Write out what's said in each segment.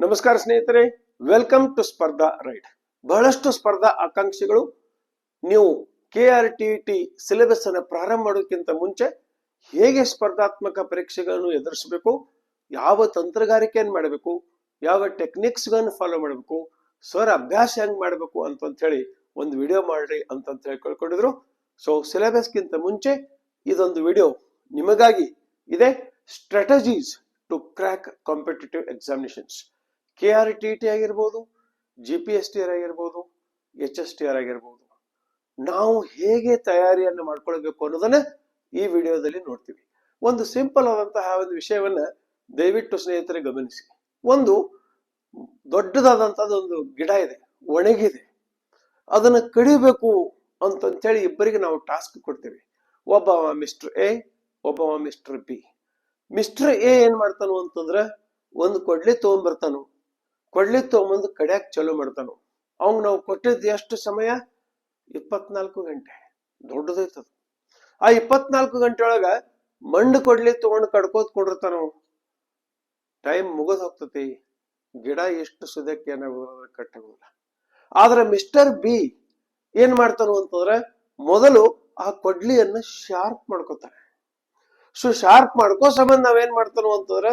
ನಮಸ್ಕಾರ ಸ್ನೇಹಿತರೆ, welcome to ಸ್ಪರ್ಧಾ ರೈಡ್. ಬಹಳಷ್ಟು ಸ್ಪರ್ಧಾ ಆಕಾಂಕ್ಷಿಗಳು ನೀವು KRTT ಸಿಲೆಬಸ್ ಅನ್ನು ಪ್ರಾರಂಭ ಮಾಡೋಕ್ಕಿಂತ ಮುಂಚೆ ಹೇಗೆ ಸ್ಪರ್ಧಾತ್ಮಕ ಪರೀಕ್ಷೆಗಳನ್ನು ಎದುರಿಸಬೇಕು, ಯಾವ ತಂತ್ರಗಾರಿಕೆಯನ್ನು ಮಾಡಬೇಕು, ಯಾವ ಟೆಕ್ನಿಕ್ಸ್ ಗಳನ್ನು ಫಾಲೋ ಮಾಡಬೇಕು, ಸರ್ ಅಭ್ಯಾಸ ಹೆಂಗ್ ಮಾಡಬೇಕು ಅಂತ ಹೇಳಿ ಒಂದು ವಿಡಿಯೋ ಮಾಡ್ರಿ ಅಂತ ಹೇಳಿ ಕೇಳ್ಕೊಂಡಿದ್ರು. ಸೊ ಸಿಲೆಬಸ್ಗಿಂತ ಮುಂಚೆ ಇದೊಂದು ವಿಡಿಯೋ ನಿಮಗಾಗಿ ಇದೆ. Strategies to crack competitive examinations. KRTT ಆಗಿರ್ಬೋದು, GPSTR ಆಗಿರ್ಬೋದು, HSTR ಆಗಿರ್ಬೋದು, ನಾವು ಹೇಗೆ ತಯಾರಿಯನ್ನು ಮಾಡ್ಕೊಳ್ಬೇಕು ಅನ್ನೋದನ್ನ ಈ ವಿಡಿಯೋದಲ್ಲಿ ನೋಡ್ತೀವಿ. ಒಂದು ಸಿಂಪಲ್ ಆದಂತಹ ಒಂದು ವಿಷಯವನ್ನ ದಯವಿಟ್ಟು ಸ್ನೇಹಿತರೆ ಗಮನಿಸಿ. ಒಂದು ದೊಡ್ಡದಾದಂತದ್ದು ಒಂದು ಗಿಡ ಇದೆ, ಒಣಗಿದೆ, ಅದನ್ನ ಕಡಿಬೇಕು ಅಂತೇಳಿ ಇಬ್ಬರಿಗೆ ನಾವು ಟಾಸ್ಕ್ ಕೊಡ್ತೀವಿ. ಒಬ್ಬ ಮಿಸ್ಟರ್ ಎ, ಒಬ್ಬ ಮಿಸ್ಟರ್ ಬಿ. ಮಿಸ್ಟರ್ ಎ ಏನ್ ಮಾಡ್ತಾನು ಅಂತಂದ್ರ ಒಂದು ಕೊಡ್ಲಿ ತಗೊಂಡ್ಬರ್ತಾನು, ಕೊಡ್ಲಿ ತಗೊಂಬಂದು ಕಡ್ಯಾಕ್ ಚಾಲೂ ಮಾಡ್ತಾನು. ಅವಂಗ ನಾವು ಕೊಟ್ಟಿದ್ದು ಎಷ್ಟು ಸಮಯ? 24 ಗಂಟೆ. ದೊಡ್ಡದೈತದ. ಆ 24 ಗಂಟೆ ಒಳಗ ಮಂಡ್ ಕೊಡ್ಲಿ ತಗೊಂಡು ಕಡ್ಕೋತ್ ಕೊಡಿರ್ತಾನು. ಟೈಮ್ ಮುಗಿದ್ ಹೋಗ್ತತಿ, ಗಿಡ ಎಷ್ಟು ಸುದಕ್ಕೆ ಏನಾಗೋದ್ರ ಕಟ್ಟಾಗೋದಿಲ್ಲ. ಆದ್ರೆ ಮಿಸ್ಟರ್ ಬಿ ಏನ್ ಮಾಡ್ತಾನು ಅಂತಂದ್ರ ಮೊದಲು ಆ ಕೊಡ್ಲಿಯನ್ನ ಶಾರ್ಪ್ ಮಾಡ್ಕೋತಾನೆ. ಸೊ ಶಾರ್ಪ್ ಮಾಡ್ಕೋ ಸಂಬಂಧ ನಾವೇನ್ ಮಾಡ್ತಾನು ಅಂತಂದ್ರ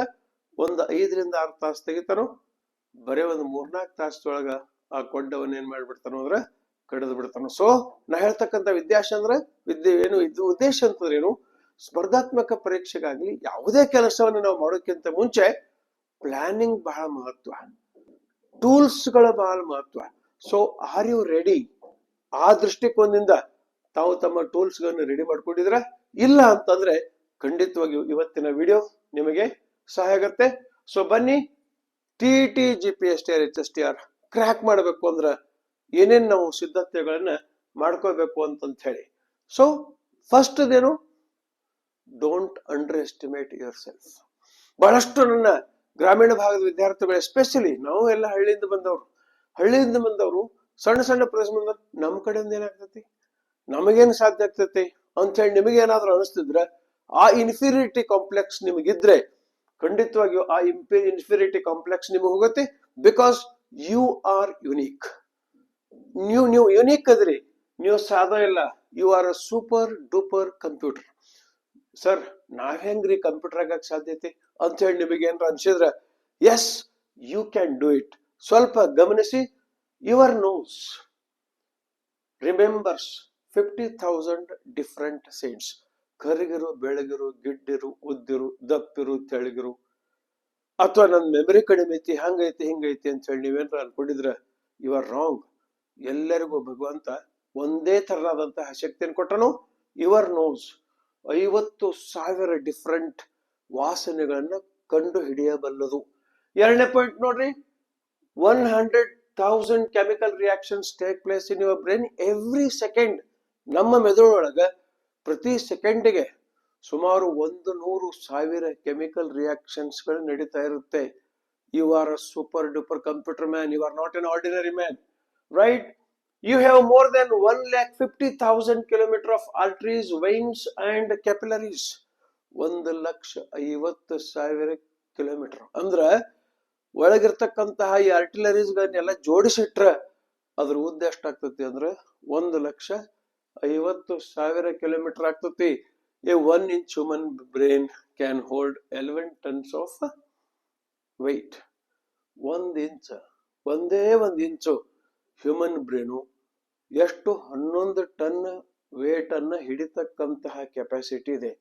ಒಂದು 5 ರಿಂದ 6 ತಾಸು ತೆಗಿತಾನು. ಬರೀ ಒಂದು 3-4 ತಾಸದೊಳಗ ಆ ಕೊಡ್ಡವನ್ನ ಏನ್ ಮಾಡ್ಬಿಡ್ತಾನು ಅಂದ್ರ ಕಡಿದು ಬಿಡ್ತಾನು. ಸೊ ನಾ ಹೇಳ್ತಕ್ಕಂಥ ಇದು ಉದ್ದೇಶ ಅಂತಂದ್ರೆ ಏನು? ಸ್ಪರ್ಧಾತ್ಮಕ ಪರೀಕ್ಷೆಗಾಗ್ಲಿ ಯಾವುದೇ ಕೆಲಸವನ್ನು ನಾವು ಮಾಡೋಕ್ಕಿಂತ ಮುಂಚೆ ಪ್ಲಾನಿಂಗ್ ಬಹಳ ಮಹತ್ವ, ಟೂಲ್ಸ್ ಗಳ ಬಹಳ ಮಹತ್ವ. So are you ready? ಆ ದೃಷ್ಟಿಕೋನದಿಂದ ತಾವು ತಮ್ಮ ಟೂಲ್ಸ್ ಗಳನ್ನು ರೆಡಿ ಮಾಡ್ಕೊಂಡಿದ್ರ? ಇಲ್ಲ ಅಂತಂದ್ರೆ ಖಂಡಿತವಾಗಿಯೂ ಇವತ್ತಿನ ವಿಡಿಯೋ ನಿಮಗೆ ಸಹಾಯ ಆಗುತ್ತೆ. ಸೊ ಬನ್ನಿ, TET, GPSTR, HSTR ಕ್ರ್ಯಾಕ್ ಮಾಡಬೇಕು ಅಂದ್ರ ಏನೇನ್ ನಾವು ಸಿದ್ಧತೆಗಳನ್ನ ಮಾಡ್ಕೋಬೇಕು ಅಂತ ಹೇಳಿ. ಸೊ ಫಸ್ಟ್ ಏನು? Don't underestimate your self. ಬಹಳಷ್ಟು ನನ್ನ ಗ್ರಾಮೀಣ ಭಾಗದ ವಿದ್ಯಾರ್ಥಿಗಳು, ಎಸ್ಪೆಷಲಿ ನಾವು ಎಲ್ಲ ಹಳ್ಳಿಯಿಂದ ಬಂದವರು ಸಣ್ಣ ಸಣ್ಣ ಪ್ರದೇಶ ಬಂದವರು, ನಮ್ ಕಡೆಯಿಂದ ಏನಾಗ್ತತಿ, ನಮಗೇನ್ ಸಾಧ್ಯ ಆಗ್ತತಿ ಅಂತ ಹೇಳಿ ನಿಮಗೆ ಏನಾದ್ರೂ ಅನಿಸ್ತಿದ್ರ, ಆ ಇನ್ಫೀರಿಯರಿಟಿ ಕಾಂಪ್ಲೆಕ್ಸ್ ನಿಮಗಿದ್ರೆ ಖಂಡಿತವಾಗಿಯೂ ಆ ಇನ್ಫೀರಿಯರಿಟಿ ಕಾಂಪ್ಲೆಕ್ಸ್ ನಿಮಗೆ ಹೋಗುತ್ತೆ. Because you are unique. ನೀವು ಯುನೀಕ್ ಅದ್ರಿ, ನೀವು ಸಾದಾ ಇಲ್ಲ. You are a super duper computer. Sir ನಾವ್ ಹೆಂಗ್ರಿ ಕಂಪ್ಯೂಟರ್ ಆಗಕ್ ಸಾಧ್ಯತೆ ಅಂತ ಹೇಳಿ ನಿಮಗೆ ಏನಾರ ಅನ್ಸಿದ್ರ, yes you can do it. ಸ್ವಲ್ಪ ಗಮನಿಸಿ. Your nose remembers 50,000 different scents. ಕರಿಗಿರು, ಬೆಳಗಿರು, ಗಿಡ್ಡಿರು, ಉದ್ದಿರು, ದಪ್ಪಿರು, ತೆಳಗಿರು, ಅಥವಾ ನನ್ನ ಮೆಮರಿ ಕಡಿಮೆ ಐತಿ, ಹಂಗೈತಿ ಹಿಂಗೈತಿ ಅಂತ ಹೇಳಿ ನೀವೇನ್ರ ಅನ್ಕೊಂಡಿದ್ರ, ಯು ಆರ್ ರಾಂಗ್. ಎಲ್ಲರಿಗೂ ಭಗವಂತ ಒಂದೇ ತರನಾದಂತಹ ಶಕ್ತಿಯನ್ನು ಕೊಟ್ಟನು. ಯುವರ್ ನೋಸ್ 50,000 ಡಿಫರೆಂಟ್ ವಾಸನೆಗಳನ್ನ ಕಂಡು ಹಿಡಿಯಬಲ್ಲದು. ಎರಡನೇ ಪಾಯಿಂಟ್ ನೋಡ್ರಿ, 100,000 chemical reactions take place in your brain every second. ನಮ್ಮ ಮೆದುಳೊಳಗ ಪ್ರತಿ ಸೆಕೆಂಡಿಗೆ ಸುಮಾರು 100,000 ಕೆಮಿಕಲ್ ರಿಯಾಕ್ಷನ್ಸ್ ಗಳು ನಡೀತಾ ಇರುತ್ತೆ. You are a super duper computer man. You are not an ordinary man, right? You have more than 150,000 kilometers of arteries, veins and capillaries. 150,000 kilometre ಅಂದ್ರ ಒಳಗಿರ್ತಕ್ಕಂತಹ ಈ ಆರ್ಟಿಲರೀಸ್ ಗಳನ್ನೆಲ್ಲ ಜೋಡಿಸಿಟ್ರ ಅದ್ರ ಉದ್ದ ಎಷ್ಟಾಗ್ತತಿ ಅಂದ್ರ 150,000 ಕಿಲೋಮೀಟರ್ ಆಗ್ತತಿ. A 1 inch human brain can hold 11 tons of weight. 1 inch, ಒಂದೇ 1 ಇಂಚು human brain ಎಷ್ಟು 11 ton wait ಅನ್ನ ಹಿಡಿತಕ್ಕಂತಹ capacity ಇದೆ.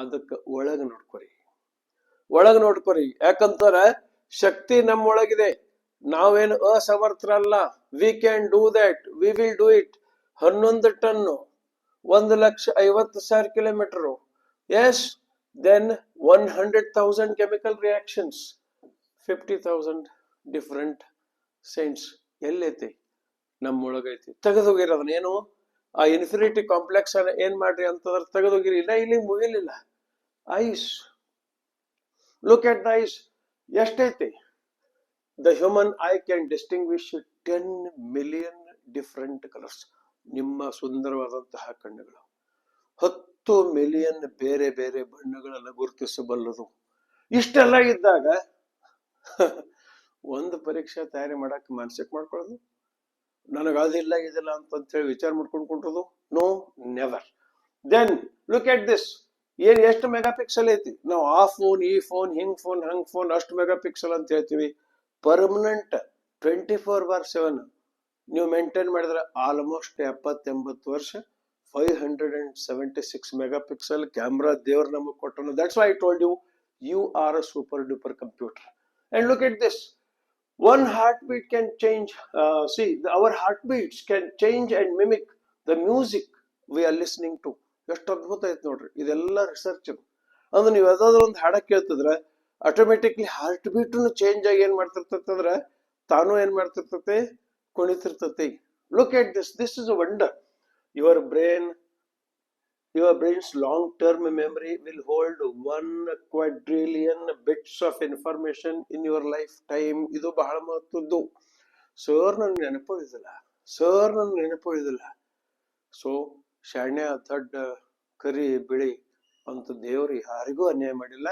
ಅದಕ್ಕೆ ಒಳಗ್ ನೋಡ್ಕೊರಿ. ಯಾಕಂತಾರ ಶಕ್ತಿ ನಮ್ಮೊಳಗಿದೆ, ನಾವೇನು ಅಸಮರ್ಥರಲ್ಲ. We can do that, we will do it. 11 ton, 150,000 kilometre. Yes, then 100,000 chemical reactions, 50,000 different scents ಎಲ್ಲೈತಿ? ನಮ್ಮೊಳಗೈತಿ. ತೆಗೆದೋಗಿರಿ ಅದನ್ನ. ಏನು ಆ ಇನ್ಫಿನಿಟಿ ಕಾಂಪ್ಲೆಕ್ಸ್ ಅನ್ನ ಏನ್ ಮಾಡ್ರಿ ಅಂತಂದ್ರೆ ತೆಗೆದೋಗಿರಿ. ಇಲ್ಲ, ಇಲ್ಲಿ ಮುಗಿಲಿಲ್ಲ. Eyes, look at the eyes. ಎಷ್ಟೈತಿ? The human eye can distinguish 10 million different colours. ನಿಮ್ಮ ಸುಂದರವಾದಂತಹ ಕಣ್ಣುಗಳು 10 ಮಿಲಿಯನ್ ಬೇರೆ ಬೇರೆ ಬಣ್ಣಗಳನ್ನು ಗುರುತಿಸಬಲ್ಲದು. ಇಷ್ಟೆಲ್ಲ ಇದ್ದಾಗ ಒಂದು ಪರೀಕ್ಷೆ ತಯಾರಿ ಮಾಡಕ್ ಮಾನಸಿಕ ಮಾಡ್ಕೊಳ್ಳೋದು, ನನಗ ಅದಿಲ್ಲ ಇದಿಲ್ಲ ಅಂತ ಹೇಳಿ ವಿಚಾರ ಮಾಡ್ಕೊಂಡು ಕುಂಟ್ರದು. No, never. Then look at this. ಏನ್ ಎಷ್ಟು ಮೆಗಾ ಪಿಕ್ಸೆಲ್ ಐತಿ? ನಾವು ಆ ಫೋನ್, ಈ ಫೋನ್, ಹಿಂಗ್ ಫೋನ್, ಹಂಗ್ ಫೋನ್, ಅಷ್ಟು ಮೆಗಾ ಪಿಕ್ಸೆಲ್ ಅಂತ ಹೇಳ್ತೀವಿ. ಪರ್ಮನೆಂಟ್ 24/7 ನೀವು ಮೇಂಟೈನ್ ಮಾಡಿದ್ರೆ ಆಲ್ಮೋಸ್ಟ್ 70-80 ವರ್ಷ 576 ಮೆಗಾ ಪಿಕ್ಸೆಲ್ ಕ್ಯಾಮ್ರಾ ದೇವ್ರ ನಮಗೆ ಕೊಟ್ಟನು. That's why I told you, you are a super duper computer. And look at this. One heartbeat can change. Our heartbeats can change and mimic the music we are listening to. ಎಷ್ಟು ಅದ್ಭುತ ಐತೆ ನೋಡ್ರಿ, ಇದೆಲ್ಲ research. ಅಂದ್ರೆ ನೀವು ಯಾವ್ದಾದ್ರು ಒಂದು ಹಾಡ ಕೇಳ್ತಿದ್ರೆ ಆಟೋಮೆಟಿಕ್ಲಿ ಹಾರ್ಟ್ ಬೀಟ್ನು ಚೇಂಜ್ ಆಗಿ ಏನ್ ಮಾಡ್ತಿರ್ತಂದ್ರ ತಾನು ಏನ್ ಮಾಡ್ತಿರ್ತತೆ, ಕುಣಿತಿರ್ತತಿ. Look at this. This is a wonder. Your brain's long-term memory will hold 1 quadrillion bits of information in your lifetime. ಇದು ಬಹಳ ಮಹತ್ವದ್ದು. ಸರ್ ನನ್ ನೆನಪುಳಿದಿಲ್ಲ. ಸೊ ಶಾಣ್ಯ ದೊಡ್ಡ ಕರಿ ಬಿಳಿ ಅಂತ ದೇವರು ಯಾರಿಗೂ ಅನ್ಯಾಯ ಮಾಡಿಲ್ಲ.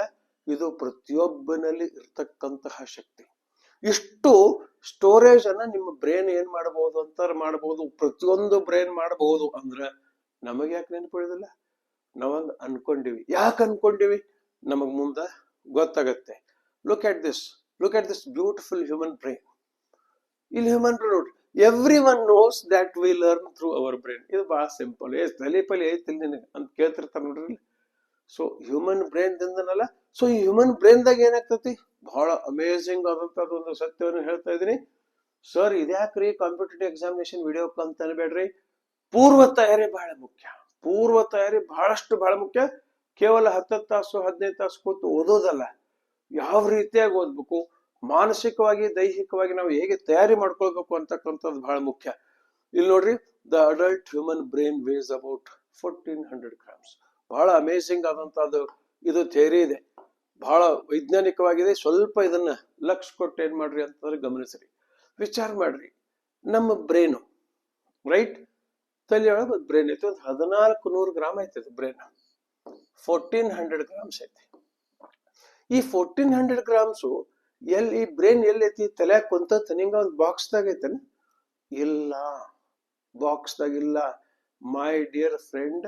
ಇದು ಪ್ರತಿಯೊಬ್ಬನಲ್ಲಿ ಇರ್ತಕ್ಕಂತಹ ಶಕ್ತಿ. ಇಷ್ಟು ಸ್ಟೋರೇಜ್ ಅನ್ನ ನಿಮ್ಮ ಬ್ರೇನ್ ಏನ್ ಮಾಡಬಹುದು ಅಂತ ಮಾಡಬಹುದು. ಪ್ರತಿಯೊಂದು ಬ್ರೇನ್ ಮಾಡಬಹುದು ಅಂದ್ರೆ ನಮಗೆ ಯಾಕೆ ನೆನಪುಳಿದಿಲ್ಲ? ನಾವಂಗ ಅನ್ಕೊಂಡಿವಿ. ಯಾಕೆ ಅನ್ಕೊಂಡಿವಿ ನಮಗ್ ಮುಂದ ಗೊತ್ತಾಗತ್ತೆ. Look at this beautiful human brain. ಇಲ್ಲಿ ಹ್ಯೂಮನ್ ಬ್ರೈನ್ ನೋಡ್ರಿ, every one knows that we learn through our brain. ಇದು ಬಹಳ ಸಿಂಪಲ್. ತಲೆಪಲಿ ಐತಿಲ್ ನಿನಗೆ ಅಂತ ಕೇಳ್ತಿರ್ತಾರ ನೋಡ್ರಿ. ಸೊ ಹ್ಯೂಮನ್ ಬ್ರೈನ್ ದಿಂದನಲ್ಲ. ಸೊ ಈ ಹ್ಯೂಮನ್ ಬ್ರೈನ್ ದಾಗ ಏನಾಗ್ತತಿ, ಬಹಳ ಅಮೇಝಿಂಗ್ ಆದಂತದ್ದು ಒಂದು ಸತ್ಯವನ್ನು ಹೇಳ್ತಾ ಇದೀನಿ. ಸರ್ ಇದ್ಯಾಕ್ರಿ ಕಾಂಪಿಟೇಟಿವ್ ಎಕ್ಸಾಮಿನೇಷನ್ ವಿಡಿಯೋ ಅಂತ ಅನ್ಬೇಡ್ರಿ. ಪೂರ್ವ ತಯಾರಿ ಬಹಳ ಮುಖ್ಯ. ಬಹಳ ಮುಖ್ಯ. ಕೇವಲ 10 ತಾಸು 15 ತಾಸು ಕೂತು ಓದೋದಲ್ಲ, ಯಾವ ರೀತಿಯಾಗಿ ಓದ್ಬೇಕು, ಮಾನಸಿಕವಾಗಿ ದೈಹಿಕವಾಗಿ ನಾವು ಹೇಗೆ ತಯಾರಿ ಮಾಡ್ಕೊಳ್ಬೇಕು ಅಂತಕ್ಕಂಥದ್ದು ಬಹಳ ಮುಖ್ಯ. ಇಲ್ಲಿ ನೋಡ್ರಿ, the adult human brain weighs about 1400 grams. ಬಹಳ ಅಮೇಝಿಂಗ್ ಆದಂತದ್ದು ಇದು ಥಿಯರಿ ಇದೆ, ಬಹಳ ವೈಜ್ಞಾನಿಕವಾಗಿದೆ. ಸ್ವಲ್ಪ ಇದನ್ನ ಲಕ್ಷ ಕೊಟ್ಟು ಏನ್ ಮಾಡ್ರಿ ಅಂತಂದ್ರೆ ಗಮನಿಸ್ರಿ, ವಿಚಾರ ಮಾಡ್ರಿ. ನಮ್ಮ ಬ್ರೈನು ರೈಟ್, ತಲೆಯೊಳಗೆ ಒಂದು ಬ್ರೈನ್ ಐತಿ, ಒಂದು 1400 ಗ್ರಾಮ್ ಐತಿ ಬ್ರೈನ್. 1400 grams ಐತಿ. ಈ 1400 ಗ್ರಾಮ್ಸು ಎಲ್ಲಿ, ಈ ಬ್ರೈನ್ ಎಲ್ಲೈತಿ? ತಲೆಯಾಗ ಕುಂತ ನಿಂಗ ಒಂದು ಬಾಕ್ಸ್ದಾಗ ಐತನ? ಇಲ್ಲ, ಬಾಕ್ಸ್ದಾಗ ಇಲ್ಲ. My dear friend,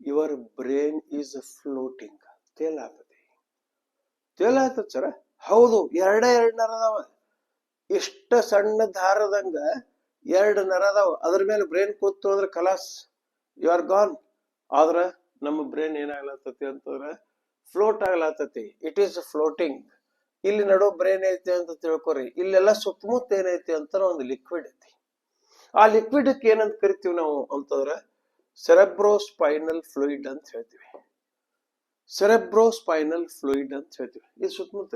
your brain is floating. ತೇಲಾತದ ಸರ? ಹೌದು, ಎರಡೇ 2 ನರ ಅದಾವ. ಇಷ್ಟ ಸಣ್ಣ ದಾರದಂಗ 2 ನರ ಅದಾವ. ಅದ್ರ ಮೇಲೆ ಬ್ರೈನ್ ಕೂತು ಅಂದ್ರೆ ಕಲಾಸ್, ಯು ಆರ್ ಗಾನ್. ಆದ್ರ ನಮ್ಮ ಬ್ರೈನ್ ಏನಾಗ್ಲತ್ತತಿ ಅಂತಂದ್ರೆ ಫ್ಲೋಟ್ ಆಗ್ಲತ್ತತಿ. It is floating. ಇಲ್ಲಿ ನಡು ಬ್ರೈನ್ ಐತಿ ಅಂತ ತಿಳ್ಕೊರಿ. ಇಲ್ಲೆಲ್ಲ ಸುತ್ತಮುತ್ತ ಏನೈತಿ ಅಂತ ಒಂದು ಲಿಕ್ವಿಡ್ ಐತಿ. ಆ ಲಿಕ್ವಿಡ್ ಏನಂತ ಕರಿತೀವಿ ನಾವು ಅಂತಂದ್ರೆ ಸೆರೆಬ್ರೋಸ್ಪೈನಲ್ ಫ್ಲೂಯಿಡ್ ಅಂತ ಹೇಳ್ತೀವಿ. ಇದು ಸುತ್ತಮುತ್ತ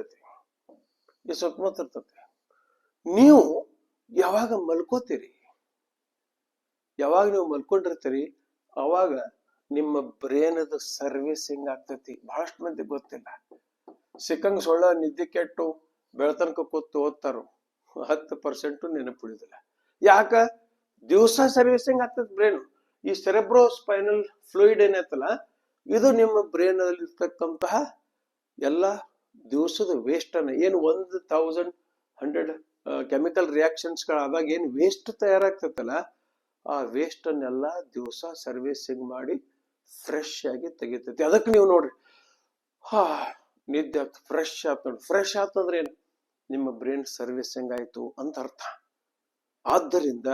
ಇರ್ತತಿ. ನೀವು ಯಾವಾಗ ಮಲ್ಕೋತೀರಿ, ಯಾವಾಗ ನೀವು ಮಲ್ಕೊಂಡಿರ್ತೀರಿ, ಅವಾಗ ನಿಮ್ಮ ಬ್ರೇನದ ಸರ್ವಿಸಿಂಗ್ ಆಗ್ತತಿ. ಬಹಳಷ್ಟು ಮಂದಿ ಗೊತ್ತಿಲ್ಲ. ಸಿಕ್ಕಂಗ್ ಸೊಳ್ಳ ನಿದ್ದೆ ಕೆಟ್ಟು ಬೆಳತನಕ ಕೂತು ಓದ್ತಾರೋ 10% ನೆನಪುಳಿದಿಲ್ಲ. ಯಾಕ? ದಿವಸ ಸರ್ವಿಸಿಂಗ್ ಆಗ್ತದೆ ಬ್ರೇನ್. ಈ ಸೆರೆಬ್ರೋಸ್ಪೈನಲ್ ಫ್ಲೂಯಿಡ್ ಏನೈತಲ್ಲ, ಇದು ನಿಮ್ಮ ಬ್ರೇನ್ ಅಲ್ಲಿ ಇರ್ತಕ್ಕಂತಹ ಎಲ್ಲ ದಿವಸದ ವೇಸ್ಟ್ ಅನ್ನ, ಏನು 1100 ಕೆಮಿಕಲ್ ರಿಯಾಕ್ಷನ್ಸ್ ಗಳಾದಾಗ ಏನ್ ವೇಸ್ಟ್ ತಯಾರಾಗ್ತೈತಲ್ಲ, ಆ ವೇಸ್ಟ್ ಅನ್ನೆಲ್ಲ ದಿವಸ ಸರ್ವಿಸಿಂಗ್ ಮಾಡಿ ಫ್ರೆಶ್ ಆಗಿ ತೆಗಿತೈತಿ. ಅದಕ್ಕೆ ನೀವು ನೋಡ್ರಿ, ನಿದ್ದೆ ಆಯ್ತು, ಫ್ರೆಶ್ ಆಯ್ತು ನೋಡಿ. ಫ್ರೆಶ್ ಆತಂದ್ರೆ ಏನು? ನಿಮ್ಮ ಬ್ರೈನ್ ಸರ್ವಿಸಿಂಗ್ ಆಯ್ತು ಅಂತ ಅರ್ಥ. ಆದ್ದರಿಂದ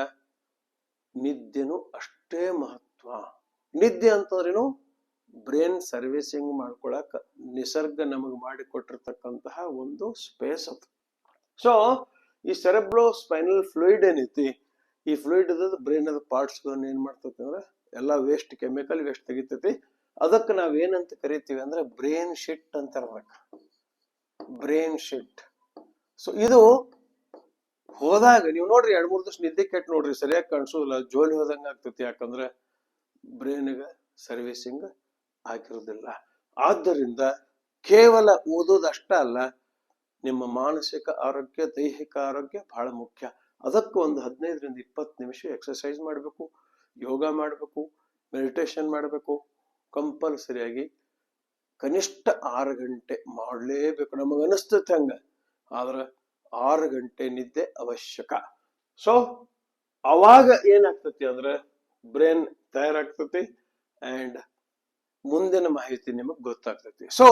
ನಿದ್ದೆನು ಅಷ್ಟೇ ಮಹತ್ವ. ನಿದ್ದೆ ಅಂತಂದ್ರೇನು? ಬ್ರೈನ್ ಸರ್ವಿಸಿಂಗ್ ಮಾಡ್ಕೊಳಕ್ ನಿಸರ್ಗ ನಮಗ್ ಮಾಡಿಕೊಟ್ಟಿರ್ತಕ್ಕಂತಹ ಒಂದು ಸ್ಪೇಸ್ ಅದು. ಸೊ ಈ ಸೆರೆಬ್ರೋಸ್ಪೈನಲ್ ಫ್ಲೂಯಿಡ್ ಏನೈತಿ, ಈ ಫ್ಲೂಯಿಡ್ ಬ್ರೈನ್ ಅದ ಪಾರ್ಟ್ಸ್ ಏನ್ ಮಾಡ್ತೈತಿ ಅಂದ್ರೆ ಎಲ್ಲಾ ವೇಸ್ಟ್, ಕೆಮಿಕಲ್ ವೇಸ್ಟ್ ತೆಗಿತೈತಿ. ಅದಕ್ಕೆ ನಾವ್ ಏನಂತ ಕರಿತೀವಿ ಅಂದ್ರೆ ಬ್ರೈನ್ ಶಿಟ್ ಅಂತ ಇರ್ಬೇಕು. ಬ್ರೈನ್ ಶಿಟ್. ಸೊ ಇದು ಹೋದಾಗ ನೀವು ನೋಡ್ರಿ, 2-3 ದಿವಸ ನಿದ್ದೆ ಕೆಟ್ಟು ನೋಡ್ರಿ, ಸರಿಯಾಗಿ ಕಾಣಿಸೋದಿಲ್ಲ, ಜೋಲಿ ಹೋದಂಗ ಆಗ್ತೈತಿ. ಯಾಕಂದ್ರೆ ಬ್ರೈನ್ಗ ಸರ್ವಿಸಿಂಗ್ ಆಗಿರೋದಿಲ್ಲ. ಆದ್ದರಿಂದ ಕೇವಲ ಓದೋದಷ್ಟ ಅಲ್ಲ, ನಿಮ್ಮ ಮಾನಸಿಕ ಆರೋಗ್ಯ, ದೈಹಿಕ ಆರೋಗ್ಯ ಬಹಳ ಮುಖ್ಯ. ಅದಕ್ಕೆ ಒಂದು 15-20 ನಿಮಿಷ ಎಕ್ಸರ್ಸೈಸ್ ಮಾಡಬೇಕು, ಯೋಗ ಮಾಡಬೇಕು, ಮೆಡಿಟೇಷನ್ ಮಾಡಬೇಕು. ಕಂಪಲ್ಸರಿಯಾಗಿ ಕನಿಷ್ಠ 6 ಗಂಟೆ ಮಾಡಲೇಬೇಕು. ನಮಗ ಅನಿಸ್ತೈತೆ ಹಂಗ, ಆದ್ರ 6 ಗಂಟೆ ನಿದ್ದೆ ಅವಶ್ಯಕ. ಸೊ ಅವಾಗ ಏನಾಗ್ತತಿ ಅಂದ್ರೆ ಬ್ರೈನ್ ತಯಾರಾಗ್ತತಿ ಅಂಡ್ ಮುಂದಿನ ಮಾಹಿತಿ ನಿಮಗೆ ಗೊತ್ತಾಗ್ತತಿ. So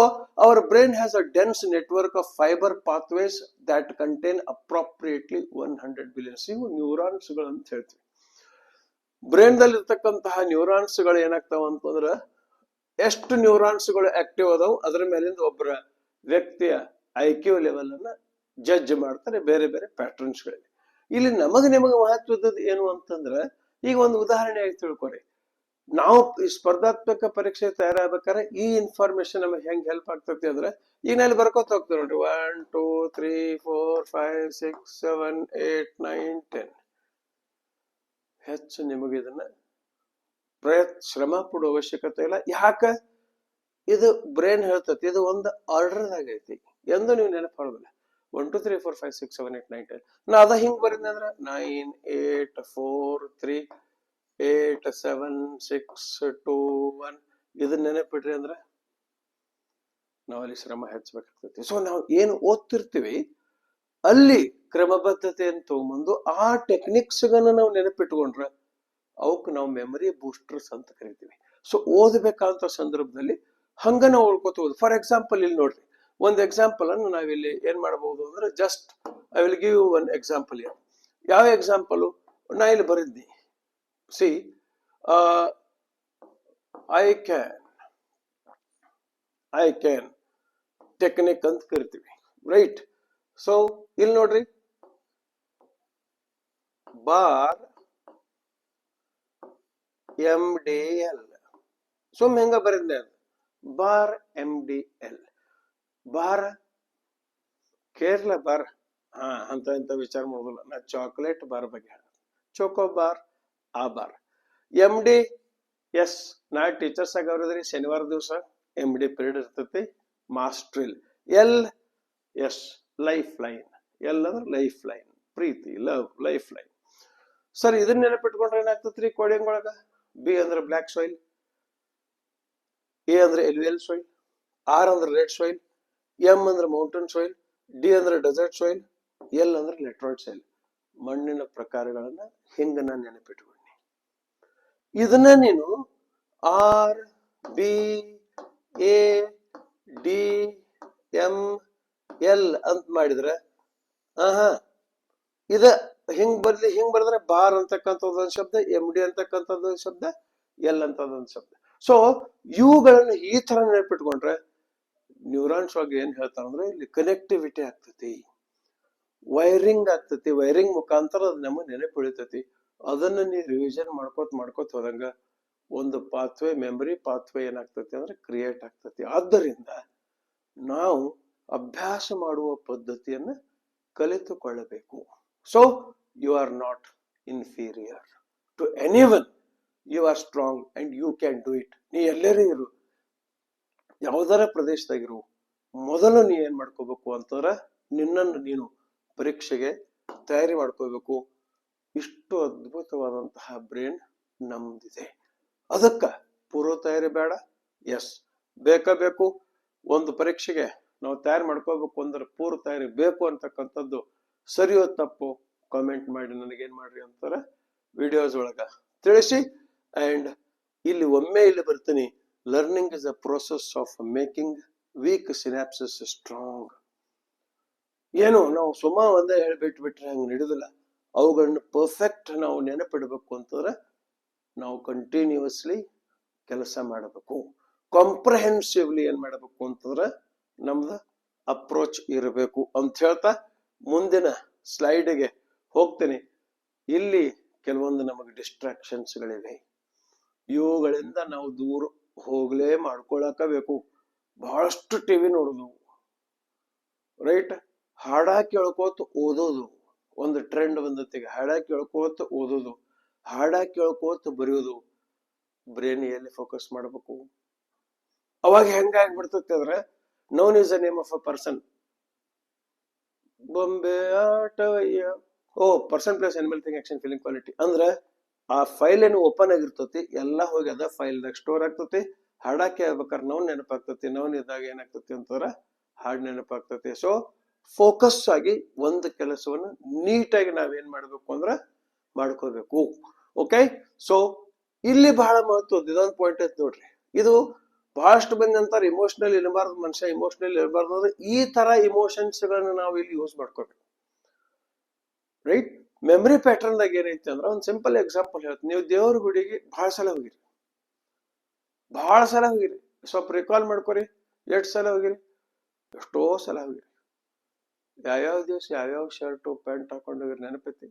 our brain has a dense network of fibre pathways that contain appropriately 100 billions. ಇವು ನ್ಯೂರಾನ್ಸ್ ಗಳು ಅಂತ ಹೇಳ್ತೀವಿ. ಬ್ರೈನ್ ದಲ್ಲಿ ಇರ್ತಕ್ಕಂತಹ ನ್ಯೂರಾನ್ಸ್ ಗಳು ಏನಾಗ್ತಾವ ಅಂತಂದ್ರ ಎಷ್ಟು ನ್ಯೂರಾನ್ಸ್ ಗಳು ಆಕ್ಟಿವ್ ಅದಾವು ಅದರ ಮೇಲಿಂದ ಒಬ್ಬರ ವ್ಯಕ್ತಿಯ IQ ಲೆವೆಲ್ ಅನ್ನ ಜಡ್ಜ್ ಮಾಡ್ತಾರೆ ಬೇರೆ ಬೇರೆ ಪ್ಯಾಟರ್ನ್ಸ್ ಗಳಿಗೆ. ಇಲ್ಲಿ ನಿಮಗೆ ಮಹತ್ವದ ಏನು ಅಂತಂದ್ರ ಈಗ ಒಂದು ಉದಾಹರಣೆ ಆಗಿ ತಿಳ್ಕೊರಿ. ನಾವು ಈ ಸ್ಪರ್ಧಾತ್ಮಕ ಪರೀಕ್ಷೆ ತಯಾರಾಗಬೇಕಾದ್ರೆ ಈ ಇನ್ಫಾರ್ಮೇಶನ್ ನಮಗೆ ಹೆಂಗ್ ಹೆಲ್ಪ್ ಆಗ್ತತಿ ಅಂದ್ರೆ ಈಗ ನಲ್ಲಿ ಬರ್ಕೋತ ಹೋಗ್ತೀವಿ ನೋಡ್ರಿ. 1 2 3 4 5 6 7 8 9 10. ಹೆಚ್ಚು ನಿಮಗೆ ಇದನ್ನ ಶ್ರಮ ಪಡುವ ಅವಶ್ಯಕತೆ ಇಲ್ಲ. ಯಾಕ? ಇದು ಬ್ರೈನ್ ಹೇಳ್ತತಿ ಇದು ಒಂದು ಆರ್ಡರ್ ಆಗೈತಿ ಎಂದು ನೀವು ನೆನಪಾಡೋದಿಲ್ಲ. 1 2 3 4 5 6 7 8 9 10. ನಾ ಅದ ಹಿಂಗ್ ಬರೀನಿ ಅಂದ್ರ 9 8 4 3 8 7 6 2 1 ಇದನ್ನ ನೆನಪಿಡ್ರಿ ಅಂದ್ರ ನಾವಲ್ಲಿ ಶ್ರಮ ಹೆಚ್ಚಬೇಕಾಗ್ತೈತಿ. ಸೊ ನಾವು ಏನು ಓದ್ತಿರ್ತೀವಿ ಅಲ್ಲಿ ಕ್ರಮಬದ್ಧತೆಯನ್ನು ತಗೊಂಬಂದು ಆ ಟೆಕ್ನಿಕ್ಸ್ ಗಳನ್ನ ನಾವು ನೆನಪಿಟ್ಕೊಂಡ್ರ ಅವಕ್ಕೆ ನಾವು ಮೆಮರಿ ಬೂಸ್ಟರ್ಸ್ ಅಂತ ಕರಿತೀವಿ. ಸೊ ಓದಬೇಕಂತ ಸಂದರ್ಭದಲ್ಲಿ ಹಂಗ ನಾವು ಉಳ್ಕೋತ ಹೋದ್. ಫಾರ್ ಎಕ್ಸಾಂಪಲ್ ಇಲ್ಲಿ ನೋಡ್ರಿ, ಒಂದು ಎಕ್ಸಾಂಪಲ್ ಅನ್ನು ನಾವಿಲ್ಲಿ ಏನ್ ಮಾಡಬಹುದು ಅಂದ್ರೆ just I will give one example. ಯಾವ ಎಕ್ಸಾಂಪಲ್ ನಾ ಇಲ್ಲಿ ಬರಿದ್ನಿ. ಸಿ ಐ ಕ್ಯಾನ್ ಟೆಕ್ನಿಕ್ ಅಂತ ಕರಿತೀವಿ, ರೈಟ್? ಸೊ ಇಲ್ಲಿ ನೋಡ್ರಿ, ಬಾರ್ MDL. ಸುಮ್ ಹೆಂಗ ಬರಿದ್ನೆ bar MDL. Bar Kerala bar ಅಂತ ವಿಚಾರ ಮಾಡೋದಿಲ್ಲ. ನಾ ಚಾಕ್ಲೇಟ್ ಬಾರ್ ಬಗ್ಗೆ ಹೇಳ, ಚೋಕೋ ಬಾರ್ ಆ ಬಾರ್. MDS ನಾ ಟೀಚರ್ಸ್ ಆಗವ್ರದ್ರಿ. ಶನಿವಾರ ದಿವಸ MD ಪೀರಿಯಡ್ ಇರ್ತೈತಿ, ಮಾಸ್ಟ್ರಿಲ್. LS life line. L ಅಂದ್ರೆ ಲೈಫ್ ಲೈನ್, ಪ್ರೀತಿ, ಲವ್, ಲೈಫ್ ಲೈನ್. ಸರ್ ಇದನ್ನ ನೆನಪಿಟ್ಕೊಂಡ್ರೆ ಏನಾಗ್ತತ್ರಿ ಕೋಡಿಂಗ್ ಒಳಗ? B ಅಂದ್ರೆ ಬ್ಲಾಕ್ ಸಾಯಿಲ್, A ಅಂದ್ರೆ ಎಲ್ಯುವಿಯಲ್ ಸಾಯಿಲ್, R ಅಂದ್ರೆ ರೆಡ್ ಸಾಯಿಲ್, M ಅಂದ್ರೆ ಮೌಂಟೇನ್ ಸಾಯಿಲ್, D ಅಂದ್ರೆ ಡೆಸರ್ಟ್ ಸಾಯಿಲ್, L ಅಂದ್ರೆ ಲೆಟ್ರಾಯ್ಡ್ ಸಾಯಿಲ್. ಮಣ್ಣಿನ ಪ್ರಕಾರಗಳನ್ನ ಹಿಂಗ ನಾನು ನೆನಪಿಟ್ಕೊಂಡಿ. ಇದನ್ನ ನೀನು R B A D M L ಅಂತ ಮಾಡಿದ್ರೆ ಇದ ಹಿಂಗ್ ಬರೆದ್ರೆ ಬಾರ್ ಅಂತಕ್ಕಂಥದ್ದು ಒಂದು ಶಬ್ದ, MD ಅಂತಕ್ಕಂಥದ್ದು ಒಂದು ಶಬ್ದ, L ಅಂತದೊಂದು ಶಬ್ದ. ಸೊ ಇವುಗಳನ್ನ ಈ ತರ ನೆನಪಿಟ್ಕೊಂಡ್ರೆ ನ್ಯೂರಾನ್ಸ್ ಒಳಗೆ ಏನ್ ಹೇಳ್ತಾರಂದ್ರೆ ಇಲ್ಲಿ ಕನೆಕ್ಟಿವಿಟಿ ಆಗ್ತತಿ, ವೈರಿಂಗ್ ಆಗ್ತತಿ. ವೈರಿಂಗ್ ಮುಖಾಂತರ ಅದ್ ನಮಗೆ ನೆನಪು ಉಳಿತತಿ. ಅದನ್ನ ನೀವು ರಿವಿಷನ್ ಮಾಡ್ಕೋತ ಹೋದಂಗ ಒಂದು ಪಾತ್ವೆ, ಮೆಮರಿ ಪಾತ್ವೆ ಏನಾಗ್ತತಿ ಅಂದ್ರೆ ಕ್ರಿಯೇಟ್ ಆಗ್ತತಿ. ಆದ್ದರಿಂದ ನಾವು ಅಭ್ಯಾಸ ಮಾಡುವ ಪದ್ಧತಿಯನ್ನ ಕಲಿತುಕೊಳ್ಳಬೇಕು. So you are not inferior to anyone. You are strong and you can do it. ನೀ ಎಲ್ಲರೂ ಇರು, ಯಾವುದರ ಪ್ರದೇಶದಾಗಿರು, ಮೊದಲು ನೀ ಏನ್ ಮಾಡ್ಕೋಬೇಕು ಅಂತಂದ್ರ ನಿನ್ನನ್ನು ನೀನು ಪರೀಕ್ಷೆಗೆ ತಯಾರಿ ಮಾಡ್ಕೋಬೇಕು. ಇಷ್ಟು ಅದ್ಭುತವಾದಂತಹ ಬ್ರೈನ್ ನಮ್ದಿದೆ. ಅದಕ್ಕ ಪೂರ್ವ ತಯಾರಿ ಬೇಡ, ಎಸ್ ಬೇಕು. ಒಂದು ಪರೀಕ್ಷೆಗೆ ನಾವು ತಯಾರು ಮಾಡ್ಕೋಬೇಕು ಅಂದ್ರೆ ಪೂರ್ವ ತಯಾರಿ ಬೇಕು ಅಂತಕ್ಕಂಥದ್ದು ಸರಿಯೋ ತಪ್ಪು ಕಾಮೆಂಟ್ ಮಾಡಿ ನನಗೇನ್ ಮಾಡ್ರಿ ಅಂತಾರ ವಿಡಿಯೋಸ್ ಒಳಗ ತಿಳಿಸಿ. ಅಂಡ್ ಇಲ್ಲಿ ಒಮ್ಮೆ ಇಲ್ಲಿ ಬರ್ತೀನಿ, learning is a process of making weak synapses strong. ಏನು ನಾವು ಸುಮ್ಮ ಒಂದೇ ಹೇಳ್ಬಿಟ್ರೆ ಹಂಗ ನಡೆದಿಲ್ಲ. ಅವುಗಳನ್ನ ಪರ್ಫೆಕ್ಟ್ ನಾವು ನೆನಪಿಡ್ಬೇಕು ಅಂತಂದ್ರೆ ನಾವು ಕಂಟಿನ್ಯೂಸ್ಲಿ ಕೆಲಸ ಮಾಡಬೇಕು. ಕಾಂಪ್ರಹೆನ್ಸಿವ್ಲಿ ಏನ್ ಮಾಡಬೇಕು ಅಂತಂದ್ರೆ ನಮ್ದು ಅಪ್ರೋಚ್ ಇರಬೇಕು ಅಂತ ಹೇಳ್ತಾ ಮುಂದಿನ ಸ್ಲೈಡ್ಗೆ ಹೋಗ್ತೀನಿ. ಇಲ್ಲಿ ಕೆಲವೊಂದು ನಮಗೆ ಡಿಸ್ಟ್ರಾಕ್ಷನ್ಸ್ ಗಳಿವೆ, ಇವುಗಳಿಂದ ನಾವು ದೂರ ಹೋಗ್ಲೇ ಮಾಡ್ಕೊಳಕಬೇಕು. ಬಹಳಷ್ಟು ಟಿವಿ ನೋಡುದು, ರೈಟ್? ಹಾಡ ಕೇಳ್ಕೋತ ಓದೋದು ಒಂದು ಟ್ರೆಂಡ್ ಬಂದತ್ತಿಗೆ. ಹಾಡ ಕೇಳ್ಕೋತ ಓದೋದು, ಹಾಡ ಕೇಳ್ಕೋತ ಬರೆಯೋದು. ಬ್ರೇನ್ ಎಲ್ಲಿ ಫೋಕಸ್ ಮಾಡ್ಬೇಕು? ಅವಾಗ ಹೆಂಗಾಗ್ಬಿಡ್ತೈತಿ ಅಂದ್ರೆ noun is a name of a person. ಬೊಂಬೆ ಆಟವಯ್ಯ. Person place animal thing action feeling quality ಅಂದ್ರೆ ಆ ಫೈಲ್ ಏನು ಓಪನ್ ಆಗಿರ್ತತಿ, ಎಲ್ಲಾ ಹೋಗಿ ಅದ ಫೈಲ್ದಾಗ ಸ್ಟೋರ್ ಆಗ್ತತಿ. ಹಾಡ ಕೇಳ್ಬೇಕಾದ್ರೆ ನಾವು ನೆನಪಾಗ್ತತಿ, ನಾವು ಇದ್ದಾಗ ಏನಾಗ್ತತಿ ಅಂತಂದ್ರ ಹಾಡ್ ನೆನಪಾಗ್ತತಿ. ಸೊ ಫೋಕಸ್ ಆಗಿ ಒಂದು ಕೆಲಸವನ್ನ ನೀಟಾಗಿ ನಾವೇನ್ ಮಾಡ್ಬೇಕು ಅಂದ್ರ ಮಾಡ್ಕೋಬೇಕು. ಓಕೆ, ಸೊ ಇಲ್ಲಿ ಬಹಳ ಮಹತ್ವದ ಇದೊಂದು ಪಾಯಿಂಟ್ ಐತಿ ನೋಡ್ರಿ. ಇದು ಬಹಳಷ್ಟು ಮಂದಿ ಅಂತಾರೆ ಇಮೋಷನಲ್ ಇರಬಾರ್ದು, ಮನುಷ್ಯ ಇಮೋಷನಲ್ ಇರಬಾರ್ದು ಅಂದ್ರೆ ಈ ತರ ಇಮೋಷನ್ಸ್ ಗಳನ್ನ ನಾವು ಇಲ್ಲಿ ಯೂಸ್ ಮಾಡ್ಕೋಬೇಕು. ರೈಟ್, ಮೆಮರಿ ಪ್ಯಾಟರ್ನ್ ದಾಗ ಏನೈತಿ ಅಂದ್ರ ಒಂದ್ ಸಿಂಪಲ್ ಎಕ್ಸಾಂಪಲ್ ಹೇಳ್ತೀನಿ. ನೀವು ದೇವ್ರ ಗುಡಿಗೆ ಬಹಳ ಸಲ ಹೋಗಿರಿ, ಸ್ವಲ್ಪ ರಿಕಾಲ್ ಮಾಡ್ಕೊರಿ. ಎಷ್ಟು ಸಲ ಹೋಗಿರಿ? ಎಷ್ಟೋ ಸಲ ಹೋಗಿರಿ. ಯಾವ್ಯಾವ ದಿವಸ ಯಾವ್ಯಾವ ಶರ್ಟು ಪ್ಯಾಂಟ್ ಹಾಕೊಂಡು ಹೋಗಿರಿ ನೆನಪೈತಿ?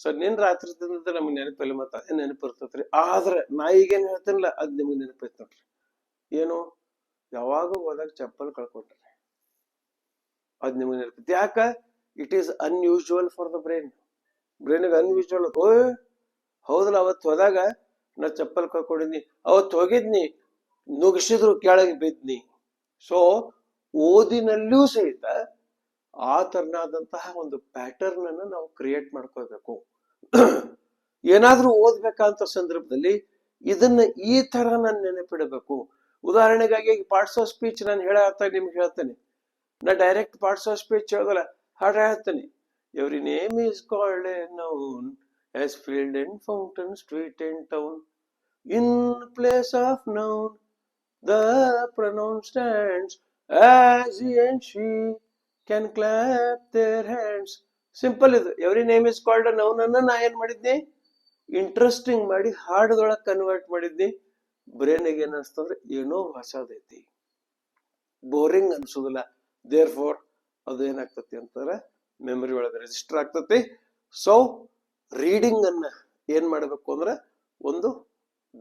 ಸೊ ನಿನ್ ರಾತ್ರಿ ತಿಂದ ನಮ್ಗೆ ನೆನಪಿಲ್ಲ, ಮತ್ತ ಅದೇ ನೆನಪಿರ್ತೈತ್ರಿ. ಆದ್ರೆ ನಾ ಈಗೇನ್ ಹೇಳ್ತೀನಿಲ್ಲ ಅದ್ ನಿಮ್ಗೆ ನೆನಪೈತಿ ನೋಡ್ರಿ. ಏನು? ಯಾವಾಗ ಹೋದಾಗ ಚಪ್ಪಲ್ ಕಳ್ಕೊಂಡ್ರಿ ಅದ್ ನಿಮ್ಗೆ ನೆನಪೈತಿ. ಯಾಕ? It is unusual for the brain. ಬ್ರೈನ್ಗೆ ಅನ್ಯೂಶುವಲ್. ಹೌದಲ್ಲ, ಅವತ್ ಹೋದಾಗ ನಾ ಚಪ್ಪಲ್ ಕಳ್ಕೊಂಡಿದ್ನಿ, ಅವತ್ ಹೋಗಿದ್ನಿ, ನುಗ್ಸಿದ್ರು ಕೆಳಗೆ ಬಿದ್ನಿ. ಸೊ ಓದಿನಲ್ಲಿಯೂ ಸಹಿತ ಆ ತರನಾದಂತಹ ಒಂದು ಪ್ಯಾಟರ್ನ್ ಅನ್ನ ನಾವು ಕ್ರಿಯೇಟ್ ಮಾಡ್ಕೋಬೇಕು. ಏನಾದ್ರೂ ಓದ್ಬೇಕಂತ ಸಂದರ್ಭದಲ್ಲಿ ಇದನ್ನ ಈ ತರ ನಾನು ನೆನಪಿಡಬೇಕು. ಉದಾಹರಣೆಗಾಗಿ ಪಾರ್ಟ್ಸ್ ಆಫ್ ಸ್ಪೀಚ್ ನಾನು ನಿಮ್ಗೆ ಹೇಳ್ತೇನೆ. ನಾ ಡೈರೆಕ್ಟ್ ಪಾರ್ಟ್ಸ್ ಆಫ್ ಸ್ಪೀಚ್ ಹೇಳೋದಲ್ಲ, ಹಾಡು ಹೇಳ್ತೇನೆ. Every name is called A noun as field and fountain, street and town. In place of noun, the pronoun stands, as he and she can clap their hands. Simple ಇದು. Every name is called a noun ಅನ್ನ ನಾ ಏನ್ ಮಾಡಿದ್ನಿ, interesting ಮಾಡಿ ಹಾಡದೊಳಗೆ convert ಮಾಡಿದ್ನಿ. ಬ್ರೈನ್ಗೆ ಏನ್ ಅನ್ಸ್ತಂದ್ರೆ ಏನೋ ಹೊಸದೈತಿ, boring ಅನ್ಸೋದಿಲ್ಲ. There four ಅದು ಏನಾಗ್ತತಿ ಅಂತಾರೆ, ಮೆಮರಿ ಒಳಗೆ ರಿಜಿಸ್ಟರ್ ಆಗ್ತತಿ. ಸೊ ರೀಡಿಂಗ್ ಅನ್ನ ಏನ್ ಮಾಡ್ಬೇಕು ಅಂದ್ರೆ ಒಂದು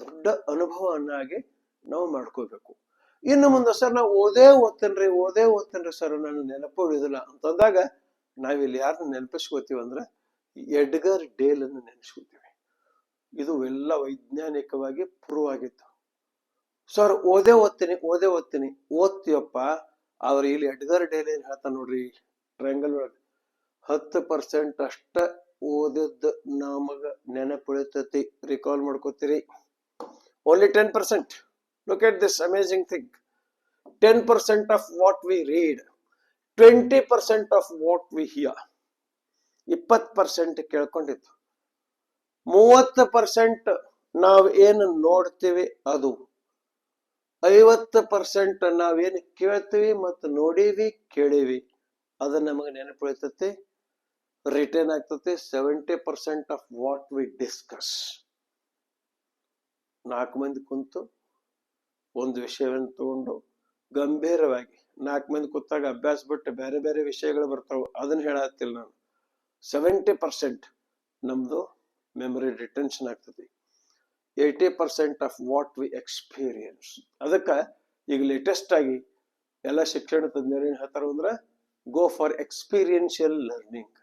ದೊಡ್ಡ ಅನುಭವವನ್ನಾಗಿ ನಾವು ಮಾಡ್ಕೋಬೇಕು. ಇನ್ನು ಮುಂದೆ ಸರ್ ನಾವು ಓದೇ ಓದ್ತೇನ್ರಿ ಸರ್ ನಾನು ನೆನಪು ಉಳಿದಿಲ್ಲ ಅಂತಂದಾಗ ನಾವಿಲ್ಲಿ ಯಾರನ್ನ ನೆನಪಿಸ್ಕೋತೀವಿ ಅಂದ್ರೆ ಎಡ್ಗರ್ ಡೇಲ್ ಅನ್ನು ನೆನೆಸ್ಕೋತೀವಿ. ಇದು ಎಲ್ಲ ವೈಜ್ಞಾನಿಕವಾಗಿ ಪ್ರೂವ್ ಆಗಿತ್ತು. ಸರ್ ಓದೇ ಓದ್ತೀನಿ ಓದ್ತೀವಪ್ಪ, ಆದ್ರೆ ಇಲ್ಲಿ ಎಡ್ಗರ್ ಡೇಲ್ ಏನ್ ಹೇಳ್ತಾ ನೋಡ್ರಿ, ಟ್ರಯಾಂಗಲ್ ಒಳಗೆ 10% ಅಷ್ಟ ಓದಿದ್ದ ನಮಗ ನೆನಪುಳಿತತಿ, ರಿಕಾಲ್ ಮಾಡ್ಕೋತೀರಿ. Only 10%. Look at this amazing thing. 10% of what we read, 20% of what we hear. 20% ಕೇಳ್ಕೊಂಡಿತ್ತು, 30% ನಾವ್ ಏನು ನೋಡ್ತೀವಿ ಅದು, 50% ನಾವೇನು ಕೇಳ್ತೀವಿ ಮತ್ತು ನೋಡೀವಿ ಕೇಳೀವಿ ಅದು ನಮಗೆ ನೆನಪುಳಿತತಿ, ರಿಟರ್ನ್ ಆಗ್ತತಿ. 70% ಆಫ್ ವಾಟ್ ವಿ ಡಿಸ್ಕಸ್. 4 ಮಂದಿ ಕುಂತು ಒಂದು ವಿಷಯವನ್ನು ತಗೊಂಡು ಗಂಭೀರವಾಗಿ 4 ಮಂದಿ ಕೂತಾಗ ಅಭ್ಯಾಸ ಬಿಟ್ಟು ಬೇರೆ ಬೇರೆ ವಿಷಯಗಳು ಬರ್ತಾವ, ಅದನ್ನ ಹೇಳತ್ತಿಲ್ಲ ನಾನು. 70% ನಮ್ದು ಮೆಮರಿ ರಿಟೆನ್ಷನ್ ಆಗ್ತದೆ. 80% ಆಫ್ ವಾಟ್ ವಿ ಎಕ್ಸ್ಪೀರಿಯನ್ಸ್. ಅದಕ್ಕ ಈಗ ಲೇಟೆಸ್ಟ್ ಆಗಿ ಎಲ್ಲ ಶಿಕ್ಷಣ ತಜ್ಞರು ಏನ್ ಹೇಳ್ತಾರ ಅಂದ್ರೆ go for experiential learning.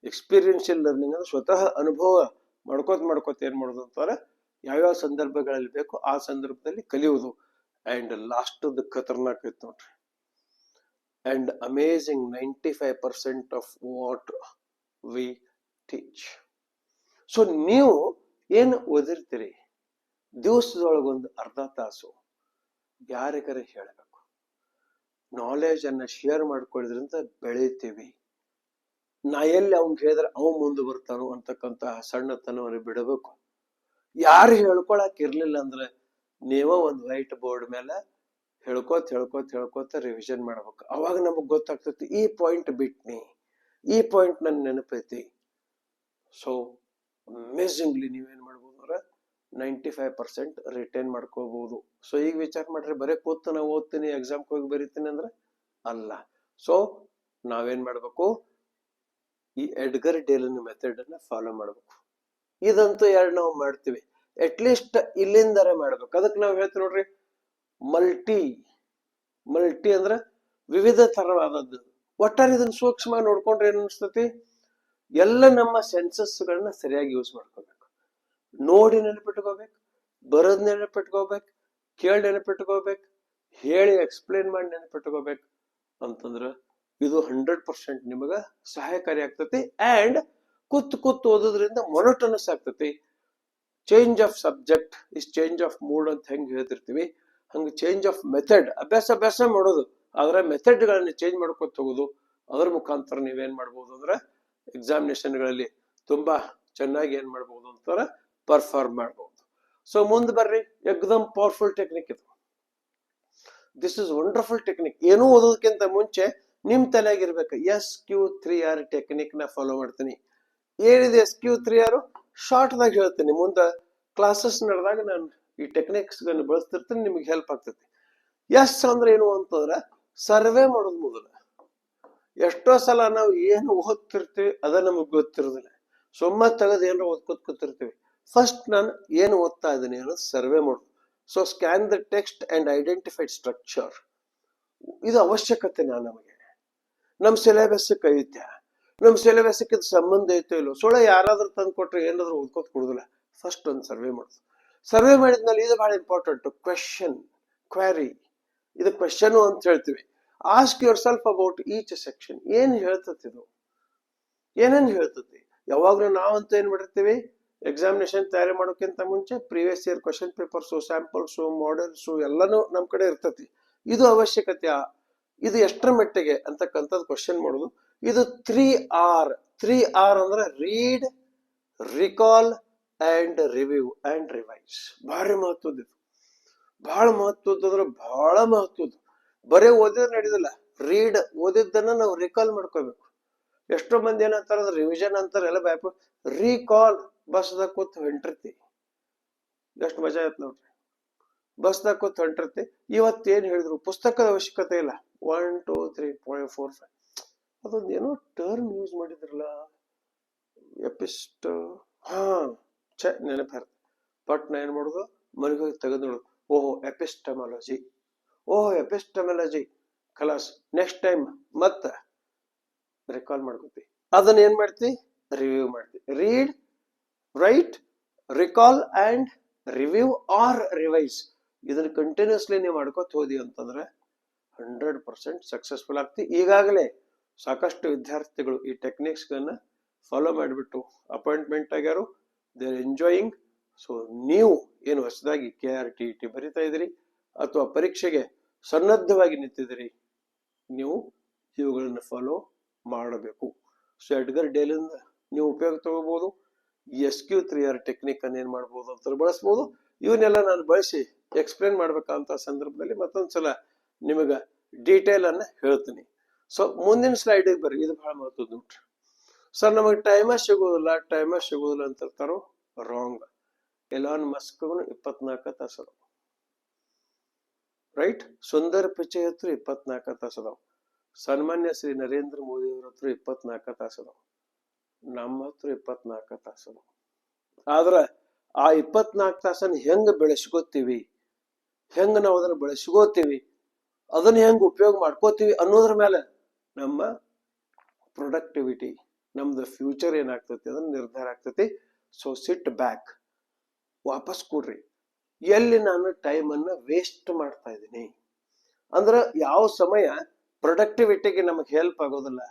Experiential learning ಅಂದ್ರೆ ಸ್ವತಃ ಅನುಭವ ಮಾಡ್ಕೋತ ಏನ್ ಮಾಡೋದು ಅಂತಾರೆ, ಯಾವ್ಯಾವ ಸಂದರ್ಭಗಳಲ್ಲಿ ಬೇಕು ಆ ಸಂದರ್ಭದಲ್ಲಿ ಕಲಿಯುವುದು. ಅಂಡ್ ಲಾಸ್ಟ್ ಖತರ್ನಾಕ್ ಐತ್ ನೋಡ್ರಿ, and amazing 95% of what we teach. So ನೀವು ಏನು ಓದಿರ್ತೀರಿ ದಿವಸದೊಳಗೊಂದು ಅರ್ಧ ತಾಸು ಯಾರಿಗಾರ ಹೇಳಬೇಕು. ನಾಲೆಜ್ ಅನ್ನ ಶೇರ್ ಮಾಡ್ಕೊಳ್ಳೋದ್ರಿಂದ ಬೆಳೀತೀವಿ. ನಾ ಎಲ್ಲಿ ಅವ್ನ್ ಹೇಳಿದ್ರೆ ಅವ್ ಮುಂದೆ ಬರ್ತಾನೋ ಅಂತಕ್ಕಂತಹ ಸಣ್ಣತನವನ್ನು ಬಿಡಬೇಕು. ಯಾರು ಹೇಳ್ಕೊಳಕ್ ಇರ್ಲಿಲ್ಲ ಅಂದ್ರೆ ನೀವ ಒಂದ್ ವೈಟ್ ಬೋರ್ಡ್ ಮೇಲೆ ಹೇಳ್ಕೋತ ರಿವಿಷನ್ ಮಾಡ್ಬೇಕು. ಅವಾಗ ನಮಗ್ ಗೊತ್ತಾಗ್ತೈತಿ ಈ ಪಾಯಿಂಟ್ ಬಿಟ್ನಿ, ಈ ಪಾಯಿಂಟ್ ನನ್ ನೆನಪೈತಿ. ಸೊ ಅಮೇಜಿಂಗ್ಲಿ ನೀವೇನ್ ಮಾಡ್ಬೋದು ಅಂದ್ರೆ 95% ರಿಟೈನ್ ಮಾಡ್ಕೋಬಹುದು. ಸೊ ಈಗ ವಿಚಾರ ಮಾಡ್ರಿ, ಬರೀ ಕೂತು ನಾವು ಓದ್ತೀನಿ ಎಕ್ಸಾಮ್ ಹೋಗಿ ಬರೀತೀನಿ ಅಂದ್ರೆ ಅಲ್ಲ. ಸೊ ನಾವೇನ್ ಮಾಡ್ಬೇಕು, ಈ ಎಡ್ಗರ್ ಡೇಲನ್ ಮೆಥಡ್ ಅನ್ನ ಫಾಲೋ ಮಾಡ್ಬೇಕು. ಇದಂತೂ ಎರಡು ನಾವು ಮಾಡ್ತೀವಿ, ಅಟ್ಲೀಸ್ಟ್ ಇಲ್ಲಿಂದರೆ ಮಾಡ್ಬೇಕು. ಅದಕ್ಕೆ ನಾವು ಹೇಳ್ತೀವಿ ನೋಡ್ರಿ, ಮಲ್ಟಿ ಅಂದ್ರೆ ವಿವಿಧ ತರವಾದದ್ದು. ಒಟ್ಟಾರೆ ಇದನ್ನ ಸೂಕ್ಷ್ಮ ನೋಡ್ಕೊಂಡ್ರೆ ಏನ್ ಅನ್ಸ್ತತಿ, ಎಲ್ಲ ನಮ್ಮ ಸೆನ್ಸಸ್ ಗಳನ್ನ ಸರಿಯಾಗಿ ಯೂಸ್ ಮಾಡ್ಕೋಬೇಕು. ನೋಡಿ ನೆನಪಿಟ್ಕೋಬೇಕು, ಬರೋದ್ ನೆನಪಿಟ್ಕೋಬೇಕು, ಕೇಳಿ ನೆನಪಿಟ್ಕೋಬೇಕು, ಹೇಳಿ ಎಕ್ಸ್ಪ್ಲೇನ್ ಮಾಡಿ ನೆನಪಿಟ್ಕೋಬೇಕು ಅಂತಂದ್ರ ಇದು 100% ನಿಮಗ ಸಹಾಯಕಾರಿ ಆಗ್ತತಿ. ಅಂಡ್ ಕೂತ್ ಓದೋದ್ರಿಂದ ಮೊನೋಟನಸ್ ಆಗ್ತತಿ. Change of subject is change of mood ಅಂತ ಹೆಂಗ್ ಹೇಳ್ತಿರ್ತೀವಿ, ಹಂಗ ಚೇಂಜ್ ಆಫ್ ಮೆಥಡ್, ಅಭ್ಯಾಸ ಮಾಡೋದು ಅದರ ಮೆಥಡ್ಗಳನ್ನ ಚೇಂಜ್ ಮಾಡ್ಕೊತ ಹೋಗುದು. ಅದರ ಮುಖಾಂತರ ನೀವೇನ್ ಮಾಡ್ಬೋದು ಅಂದ್ರೆ ಎಕ್ಸಾಮಿನೇಷನ್ಗಳಲ್ಲಿ ತುಂಬಾ ಚೆನ್ನಾಗಿ ಏನ್ ಮಾಡ್ಬೋದು ಅಂತಾರ ಪರ್ಫಾರ್ಮ್ ಮಾಡ್ಬೋದು. ಸೊ ಮುಂದೆ ಬರ್ರಿ, ಎಕ್ದಮ್ ಪವರ್ಫುಲ್ ಟೆಕ್ನಿಕ್ ಇದು. This is wonderful technique. ಏನೂ ಓದೋದಕ್ಕಿಂತ ಮುಂಚೆ ನಿಮ್ ತಲೆಯಾಗಿರ್ಬೇಕು, SQ3R ಟೆಕ್ನಿಕ್ ನ ಫಾಲೋ ಮಾಡ್ತೀನಿ. ಏನಿದೆ SQ3R? ಶಾರ್ಟ್ ದಾಗ ಹೇಳ್ತೀನಿ. ಮುಂದೆ ಕ್ಲಾಸಸ್ ನಡೆದಾಗ ನಾನು ಈ ಟೆಕ್ನಿಕ್ಸ್ ಗಳನ್ನ ಬಳಸ್ತಿರ್ತೀನಿ, ನಿಮ್ಗೆ ಹೆಲ್ಪ್ ಆಗ್ತೈತಿ. ಎಸ್ ಅಂದ್ರೆ ಏನು ಅಂತಂದ್ರೆ ಸರ್ವೆ ಮಾಡೋದು ಮೊದಲು. ಎಷ್ಟೋ ಸಲ ನಾವು ಏನು ಓದ್ತಿರ್ತೀವಿ ಅದ ನಮಗ್ ಗೊತ್ತಿರೋದಿಲ್ಲ, ಸುಮ್ಮ ತೆಗೆದು ಏನಾರ ಓದ್ಕೊತ್ ಕೂತಿರ್ತೀವಿ. ಫಸ್ಟ್ ನಾನು ಏನು ಓದ್ತಾ ಇದ್ದೀನಿ ಅನ್ನೋದು ಸರ್ವೆ ಮಾಡೋದು. So scan the text and identified structure, ಇದು ಅವಶ್ಯಕತೆ ನಮಗೆ. ನಮ್ ಸಿಲೆಬಸ್ ಐತೆ, ನಮ್ ಸಿಲೆಬಸ್ ಇದು ಸಂಬಂಧ ಐತೋ ಇಲ್ಲೋ, ಸೊಳ್ಳೆ ಯಾರಾದ್ರೂ ತಂದು ಕೊಟ್ರೆ ಏನಾದ್ರು ಓದ್ಕೋತ್ ಕೊಡುದಿಲ್ಲ. ಫಸ್ಟ್ ಒಂದು ಸರ್ವೆ ಮಾಡೋದು. ಸರ್ವೆ ಮಾಡಿದ್ಮೇಲೆ ಇದು ಬಹಳ ಇಂಪಾರ್ಟೆಂಟ್, ಕ್ವೆಶನ್, ಕ್ವಾರಿ. ಇದು ಕ್ವೆಶನ್ ಅಂತ ಹೇಳ್ತೀವಿ. Ask your self about each section. ಏನ್ ಹೇಳ್ತತಿ ಇದು, ಏನೇನ್ ಹೇಳ್ತತಿ. ಯಾವಾಗ್ಲೂ ನಾವಂತೂ ಏನ್ ಮಾಡಿರ್ತೀವಿ, ಎಕ್ಸಾಮಿನೇಷನ್ ತಯಾರಿ ಮಾಡೋಕ್ಕಿಂತ ಮುಂಚೆ previous year question papers, samples, models ಎಲ್ಲಾನು ನಮ್ ಕಡೆ ಇರ್ತತಿ. ಇದು ಅವಶ್ಯಕತೆ. ಇದು ಎಷ್ಟರ ಮಟ್ಟಿಗೆ ಅಂತಕ್ಕಂಥದ್ದು ಕ್ವೆಶನ್ ಮಾಡೋದು. ಇದು 3R. 3R ಅಂದ್ರೆ read, recall and review and revise. ಭಾರಿ ಮಹತ್ವದ್ದು ಇದು, ಬಹಳ ಮಹತ್ವದ್ದು ಅಂದ್ರೆ ಬಹಳ ಮಹತ್ವದ್ದು. ಬರೇ ಓದಿದ್ರೆ ನಡೆದಿಲ್ಲ, ರೀಡ್ ಓದಿದ್ದನ್ನ ನಾವು ರಿಕಾಲ್ ಮಾಡ್ಕೋಬೇಕು. ಎಷ್ಟೋ ಮಂದಿ ಏನಂತಾರ ರಿವಿಷನ್ ಅಂತಾರ, ಎಲ್ಲ ಬ್ಯಾಪ. ರೀಕಾಲ್, ಬಸ್ದಾಗ ಕೂತ್ ಹೊಂಟಿರ್ತಿ, ಎಷ್ಟು ಮಜಾ ಆಯ್ತು ನೋಡ್ರಿ. ಬಸ್ದಾಗ ಕೂತ್ ಹೊಂಟಿರ್ತಿ, ಇವತ್ತೇನ್ ಹೇಳಿದ್ರು, ಪುಸ್ತಕದ ಅವಶ್ಯಕತೆ ಇಲ್ಲ. 1 2 3 4 5 ಅದೊಂದು ಏನೋ ಟರ್ಮ್ ಯೂಸ್ ಮಾಡಿದ್ರಲ್ಲ, ಎಪಿಸ್ಟ್, ಹಾ ನೆನಪಾರ. ಬಟ್ ನಾ ಏನ್ ಮಾಡುದು, ಮನೆಗೆ ಹೋಗಿ ತೆಗೆದು ನೋಡುದು. ಓಹೋ ಎಪಿಸ್ಟಮಾಲಜಿ, ಓಹೋ ಎಪಿಸ್ಟಮಾಲಜಿ, ಕಲಾಸ್. ನೆಕ್ಸ್ಟ್ ಟೈಮ್ ಮತ್ತ ರಿಕಾಲ್ ಮಾಡ್ಕೋತಿ. ಅದನ್ನ ಏನ್ ಮಾಡ್ತಿ, ರಿವ್ಯೂ ಮಾಡ್ತಿ. Read, write, recall and review or revise. ಇದನ್ನ ಕಂಟಿನ್ಯೂಸ್ಲಿ ನೀವು ಮಾಡ್ಕೋತ ಹೋದಿ ಅಂತಂದ್ರೆ 100% ಸಕ್ಸಸ್ಫುಲ್ ಆಗ್ತಿ. ಈಗಾಗಲೇ ಸಾಕಷ್ಟು ವಿದ್ಯಾರ್ಥಿಗಳು ಈ ಟೆಕ್ನಿಕ್ಸ್ ಗಳನ್ನ ಫಾಲೋ ಮಾಡಿಬಿಟ್ಟು ಅಪಾಯಿಂಟ್ಮೆಂಟ್ ಆಗ್ಯಾರು. They are enjoying. ಸೊ ನೀವು ಏನು ಹೊಸದಾಗಿ KRTET ಬರಿತಾ ಇದ್ದೀರಿ ಅಥವಾ ಪರೀಕ್ಷೆಗೆ ಸನ್ನದ್ಧವಾಗಿ ನಿಂತಿದ್ದೀರಿ, ನೀವು ಇವುಗಳನ್ನ ಫಾಲೋ ಮಾಡಬೇಕು. ಸೊ ಎಡ್ಗರ್ ಡೇಲಿಂದ ನೀವು ಉಪಯೋಗ ತಗೋಬಹುದು. SQ3R ಟೆಕ್ನಿಕ್ ಅನ್ನ ಏನ್ ಮಾಡ್ಬೋದು ಅಂತ ಬಳಸ್ಬೋದು. ಇವನ್ನೆಲ್ಲ ನಾನು ಬಳಸಿ ಎಕ್ಸ್ಪ್ಲೇನ್ ಮಾಡ್ಬೇಕಂತ ಸಂದರ್ಭದಲ್ಲಿ ಮತ್ತೊಂದ್ಸಲ ನಿಮಗ ಡೀಟೇಲ್ ಅನ್ನ ಹೇಳ್ತೀನಿ. ಸೊ ಮುಂದಿನ ಸ್ಲೈಡ್ ಬರ್ರಿ, ಇದು ಬಹಳ ಮಹತ್ವದ ನೋಡ್ರಿ. ಸರ್ ನಮಗೆ ಟೈಮರ್ ಸಿಗೋದಿಲ್ಲ ಅಂತ ಇರ್ತಾರೋ, ರಾಂಗ್. ಎಲಾನ್ ಮಸ್ಕ್ 24 ತಾಸು ಅದಾವ, ರೈಟ್. ಸುಂದರ್ ಪಿಚೈ ಹತ್ರ 24 ತಾಸು ಅದಾವ. ಸನ್ಮಾನ್ಯ ಶ್ರೀ ನರೇಂದ್ರ ಮೋದಿ ಅವ್ರ ಹತ್ರ 24 ತಾಸು ಅದಾವ. ನಮ್ಮ ಹತ್ರ 24 ತಾಸು ಅದಾವ. ಆದ್ರ ಆ 24 ತಾಸನ್ನ ಹೆಂಗ ಬೆಳೆಸ್ಕೋತೀವಿ, ಹೆಂಗ ನಾವು ಅದನ್ನ ಬೆಳೆಸ್ಕೋತೀವಿ, ಅದನ್ನ ಹೆಂಗ್ ಉಪಯೋಗ ಮಾಡ್ಕೋತೀವಿ ಅನ್ನೋದ್ರ ಮೇಲೆ ನಮ್ಮ ಪ್ರೊಡಕ್ಟಿವಿಟಿ, ನಮ್ದು ಫ್ಯೂಚರ್ ಏನಾಗ್ತತಿ ಅದನ್ನ ನಿರ್ಧಾರ ಆಗ್ತತಿ. ಸೊ ಸಿಟ್ ಬ್ಯಾಕ್, ವಾಪಸ್ ಕೊಡ್ರಿ. ಎಲ್ಲಿ ನಾನು ಟೈಮ್ ಅನ್ನ ವೇಸ್ಟ್ ಮಾಡ್ತಾ ಇದ್ದೀನಿ ಅಂದ್ರ, ಯಾವ ಸಮಯ ಪ್ರೊಡಕ್ಟಿವಿಟಿಗೆ ನಮಗ್ ಹೆಲ್ಪ್ ಆಗೋದಿಲ್ಲ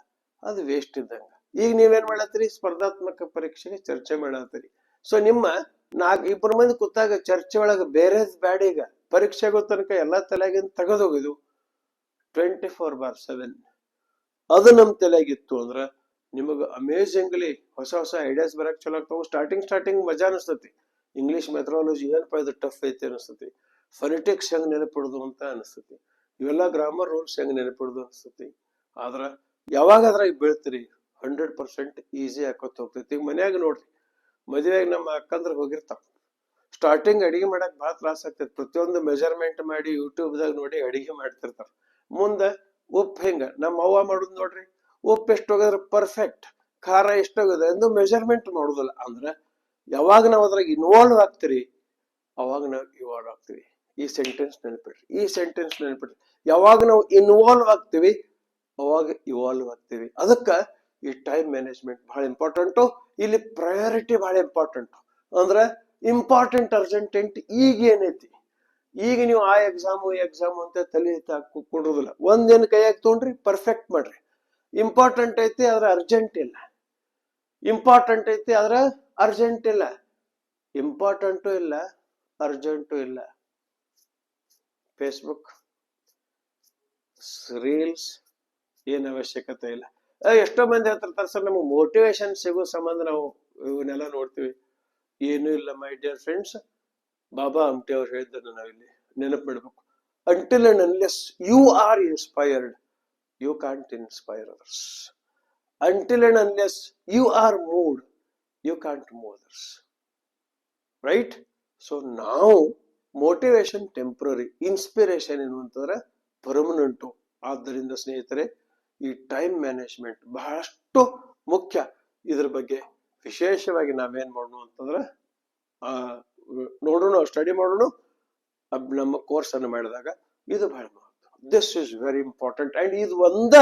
ಅದು ವೇಸ್ಟ್ ಇದ್ದಂಗ. ಈಗ ನೀವೇನ್ ಮಾಡತ್ತೀರಿ, ಸ್ಪರ್ಧಾತ್ಮಕ ಪರೀಕ್ಷೆಗೆ ಚರ್ಚೆ ಮಾಡತ್ತೀರಿ. ಸೊ ನಿಮ್ಮ 4-2 ಮಂದಿ ಕೂತಾಗ ಚರ್ಚೆ ಒಳಗ ಬೇರೆ ಬ್ಯಾಡ. ಈಗ ಪರೀಕ್ಷೆಗೋ ತನಕ ಎಲ್ಲಾ ತಲೆಯಾಗಿಂದ ತೆಗೆದೋಗಿದು 24/7 ಅದು ನಮ್ ತಲೆಯಾಗಿತ್ತು ಅಂದ್ರ ನಿಮಗ ಅಮೇಜಿಂಗ್ಲಿ ಹೊಸ ಹೊಸ ಐಡಿಯಾಸ್ ಬರಕ್ ಚಲೋ ಆಗ್ತಾವ. ಸ್ಟಾರ್ಟಿಂಗ್ ಮಜಾ ಅನಿಸ್ತತಿ. ಇಂಗ್ಲಿಷ್ ಮೆಥಡಾಲಜಿ ಏನಪ್ಪಾ ಇದು ಟಫ್ ಐತಿ ಅನಿಸ್ತತಿ. ಫೊನೆಟಿಕ್ಸ್ ಹೆಂಗ್ ನೆನಪಿಡುದು ಅಂತ ಅನಿಸ್ತತಿ. ಇವೆಲ್ಲ ಗ್ರಾಮರ್ ರೂಲ್ಸ್ ಹೆಂಗ್ ನೆನಪಿಡುದು ಅನಿಸ್ತತಿ. ಆದ್ರ ಯಾವಾಗ ಅದ್ರಾಗ ಬೀಳ್ತೀರಿ 100% ಈಸಿ ಆಕೋತ ಹೋಗ್ತೈತಿ. ಈಗ ಮನ್ಯಾಗ ನೋಡ್ರಿ, ಮದುವೆಯಾಗ ನಮ್ಮ ಅಕ್ಕಂದ್ರ ಹೋಗಿರ್ತಾವ. ಸ್ಟಾರ್ಟಿಂಗ್ ಅಡಿಗೆ ಮಾಡಕ್ ಬಹಳ ತ್ರಾಸ ಆಗ್ತೈತಿ. ಪ್ರತಿಯೊಂದು ಮೆಜರ್ಮೆಂಟ್ ಮಾಡಿ ಯೂಟ್ಯೂಬ್ದಾಗ ನೋಡಿ ಅಡಿಗೆ ಮಾಡ್ತಿರ್ತಾರ. ಮುಂದ ಉಪ್ಪು ಹೆಂಗ ನಮ್ಮ ಅವ್ವ ಮಾಡುದು ನೋಡ್ರಿ, ಉಪ್ಪು ಎಷ್ಟು ಹೋಗದ್ರ ಪರ್ಫೆಕ್ಟ್, ಖಾರ ಎಷ್ಟು ಹೋಗದ ಎಂದು ಮೆಜರ್ಮೆಂಟ್ ಮಾಡುದಿಲ್ಲ. ಅಂದ್ರ ಯಾವಾಗ ನಾವ್ ಅದ್ರಾಗ ಇನ್ವಾಲ್ವ್ ಆಗ್ತೀರಿ ಅವಾಗ ನಾವು ಇವಾಲ್ವ್ ಆಗ್ತೀವಿ. ಈ ಸೆಂಟೆನ್ಸ್ ನೆನಪಿಡ್ರಿ. ಯಾವಾಗ ನಾವು ಇನ್ವಾಲ್ವ್ ಆಗ್ತೀವಿ ಅವಾಗ ಇವಾಲ್ವ್ ಆಗ್ತೀವಿ. ಅದಕ್ಕ ಈ ಟೈಮ್ ಮ್ಯಾನೇಜ್ಮೆಂಟ್ ಬಹಳ ಇಂಪಾರ್ಟೆಂಟು. ಇಲ್ಲಿ ಪ್ರಯಾರಿಟಿ ಬಹಳ ಇಂಪಾರ್ಟೆಂಟ್. ಅಂದ್ರ ಇಂಪಾರ್ಟೆಂಟ್ ಅರ್ಜೆಂಟೆಂಟ್ ಈಗ ಏನೈತಿ, ಈಗ ನೀವು ಆ ಎಕ್ಸಾಮ್ ಅಂತ ತಲೆ ಕೊಡುದಿಲ್ಲ. ಒಂದೇನ್ ಕೈಯಾಗ ತಗೊಂಡ್ರಿ ಪರ್ಫೆಕ್ಟ್ ಮಾಡ್ರಿ. ಇಂಪಾರ್ಟೆಂಟ್ ಐತಿ ಆದ್ರೆ ಅರ್ಜೆಂಟ್ ಇಲ್ಲ, ಇಂಪಾರ್ಟೆಂಟ್ ಐತಿ ಆದ್ರ ಅರ್ಜೆಂಟ್ ಇಲ್ಲ, ಇಂಪಾರ್ಟೆಂಟು ಇಲ್ಲ ಅರ್ಜೆಂಟು ಇಲ್ಲ. ಫೇಸ್ಬುಕ್, ರೀಲ್ಸ್ ಏನ್ ಅವಶ್ಯಕತೆ ಇಲ್ಲ. ಎಷ್ಟೋ ಮಂದಿ ಹೇಳ್ತಿರ್ತಾರೆ ಸರ್ ನಮಗೆ ಮೋಟಿವೇಶನ್ ಸಿಗೋ ಸಂಬಂಧ ನಾವು ಇವನ್ನೆಲ್ಲ ನೋಡ್ತೀವಿ. ಏನೂ ಇಲ್ಲ ಮೈ ಡಿಯರ್ ಫ್ರೆಂಡ್ಸ್, ಬಾಬಾ ಅಮ್ಟಿ ಅವ್ರು ಹೇಳಿದ್ದನ್ನು ನಾವಿಲ್ಲಿ ನೆನಪು ಬಿಡ್ಬೇಕು. until and unless you are inspired, you can't inspire others. Until and unless you are moved, you can't move others. Right? So now motivation temporary, inspiration ಎನ್ನುವಂತಂದ್ರೆ ಪರ್ಮನೆಂಟು. ಆದ್ದರಿಂದ ಸ್ನೇಹಿತರೆ, ಈ ಟೈಮ್ ಮ್ಯಾನೇಜ್ಮೆಂಟ್ ಬಹಳಷ್ಟು ಮುಖ್ಯ. ಇದ್ರ ಬಗ್ಗೆ ವಿಶೇಷವಾಗಿ ನಾವೇನ್ ಮಾಡೋಣ ಅಂತಂದ್ರೆ ನೋಡೋಣ, ಸ್ಟಡಿ ಮಾಡೋಣ. ನಮ್ಮ ಕೋರ್ಸ್ ಅನ್ನು ಮಾಡಿದಾಗ ಇದು ಬಹಳ ಮಹತ್ವ. This is very important. And ಇದು ಒಂದ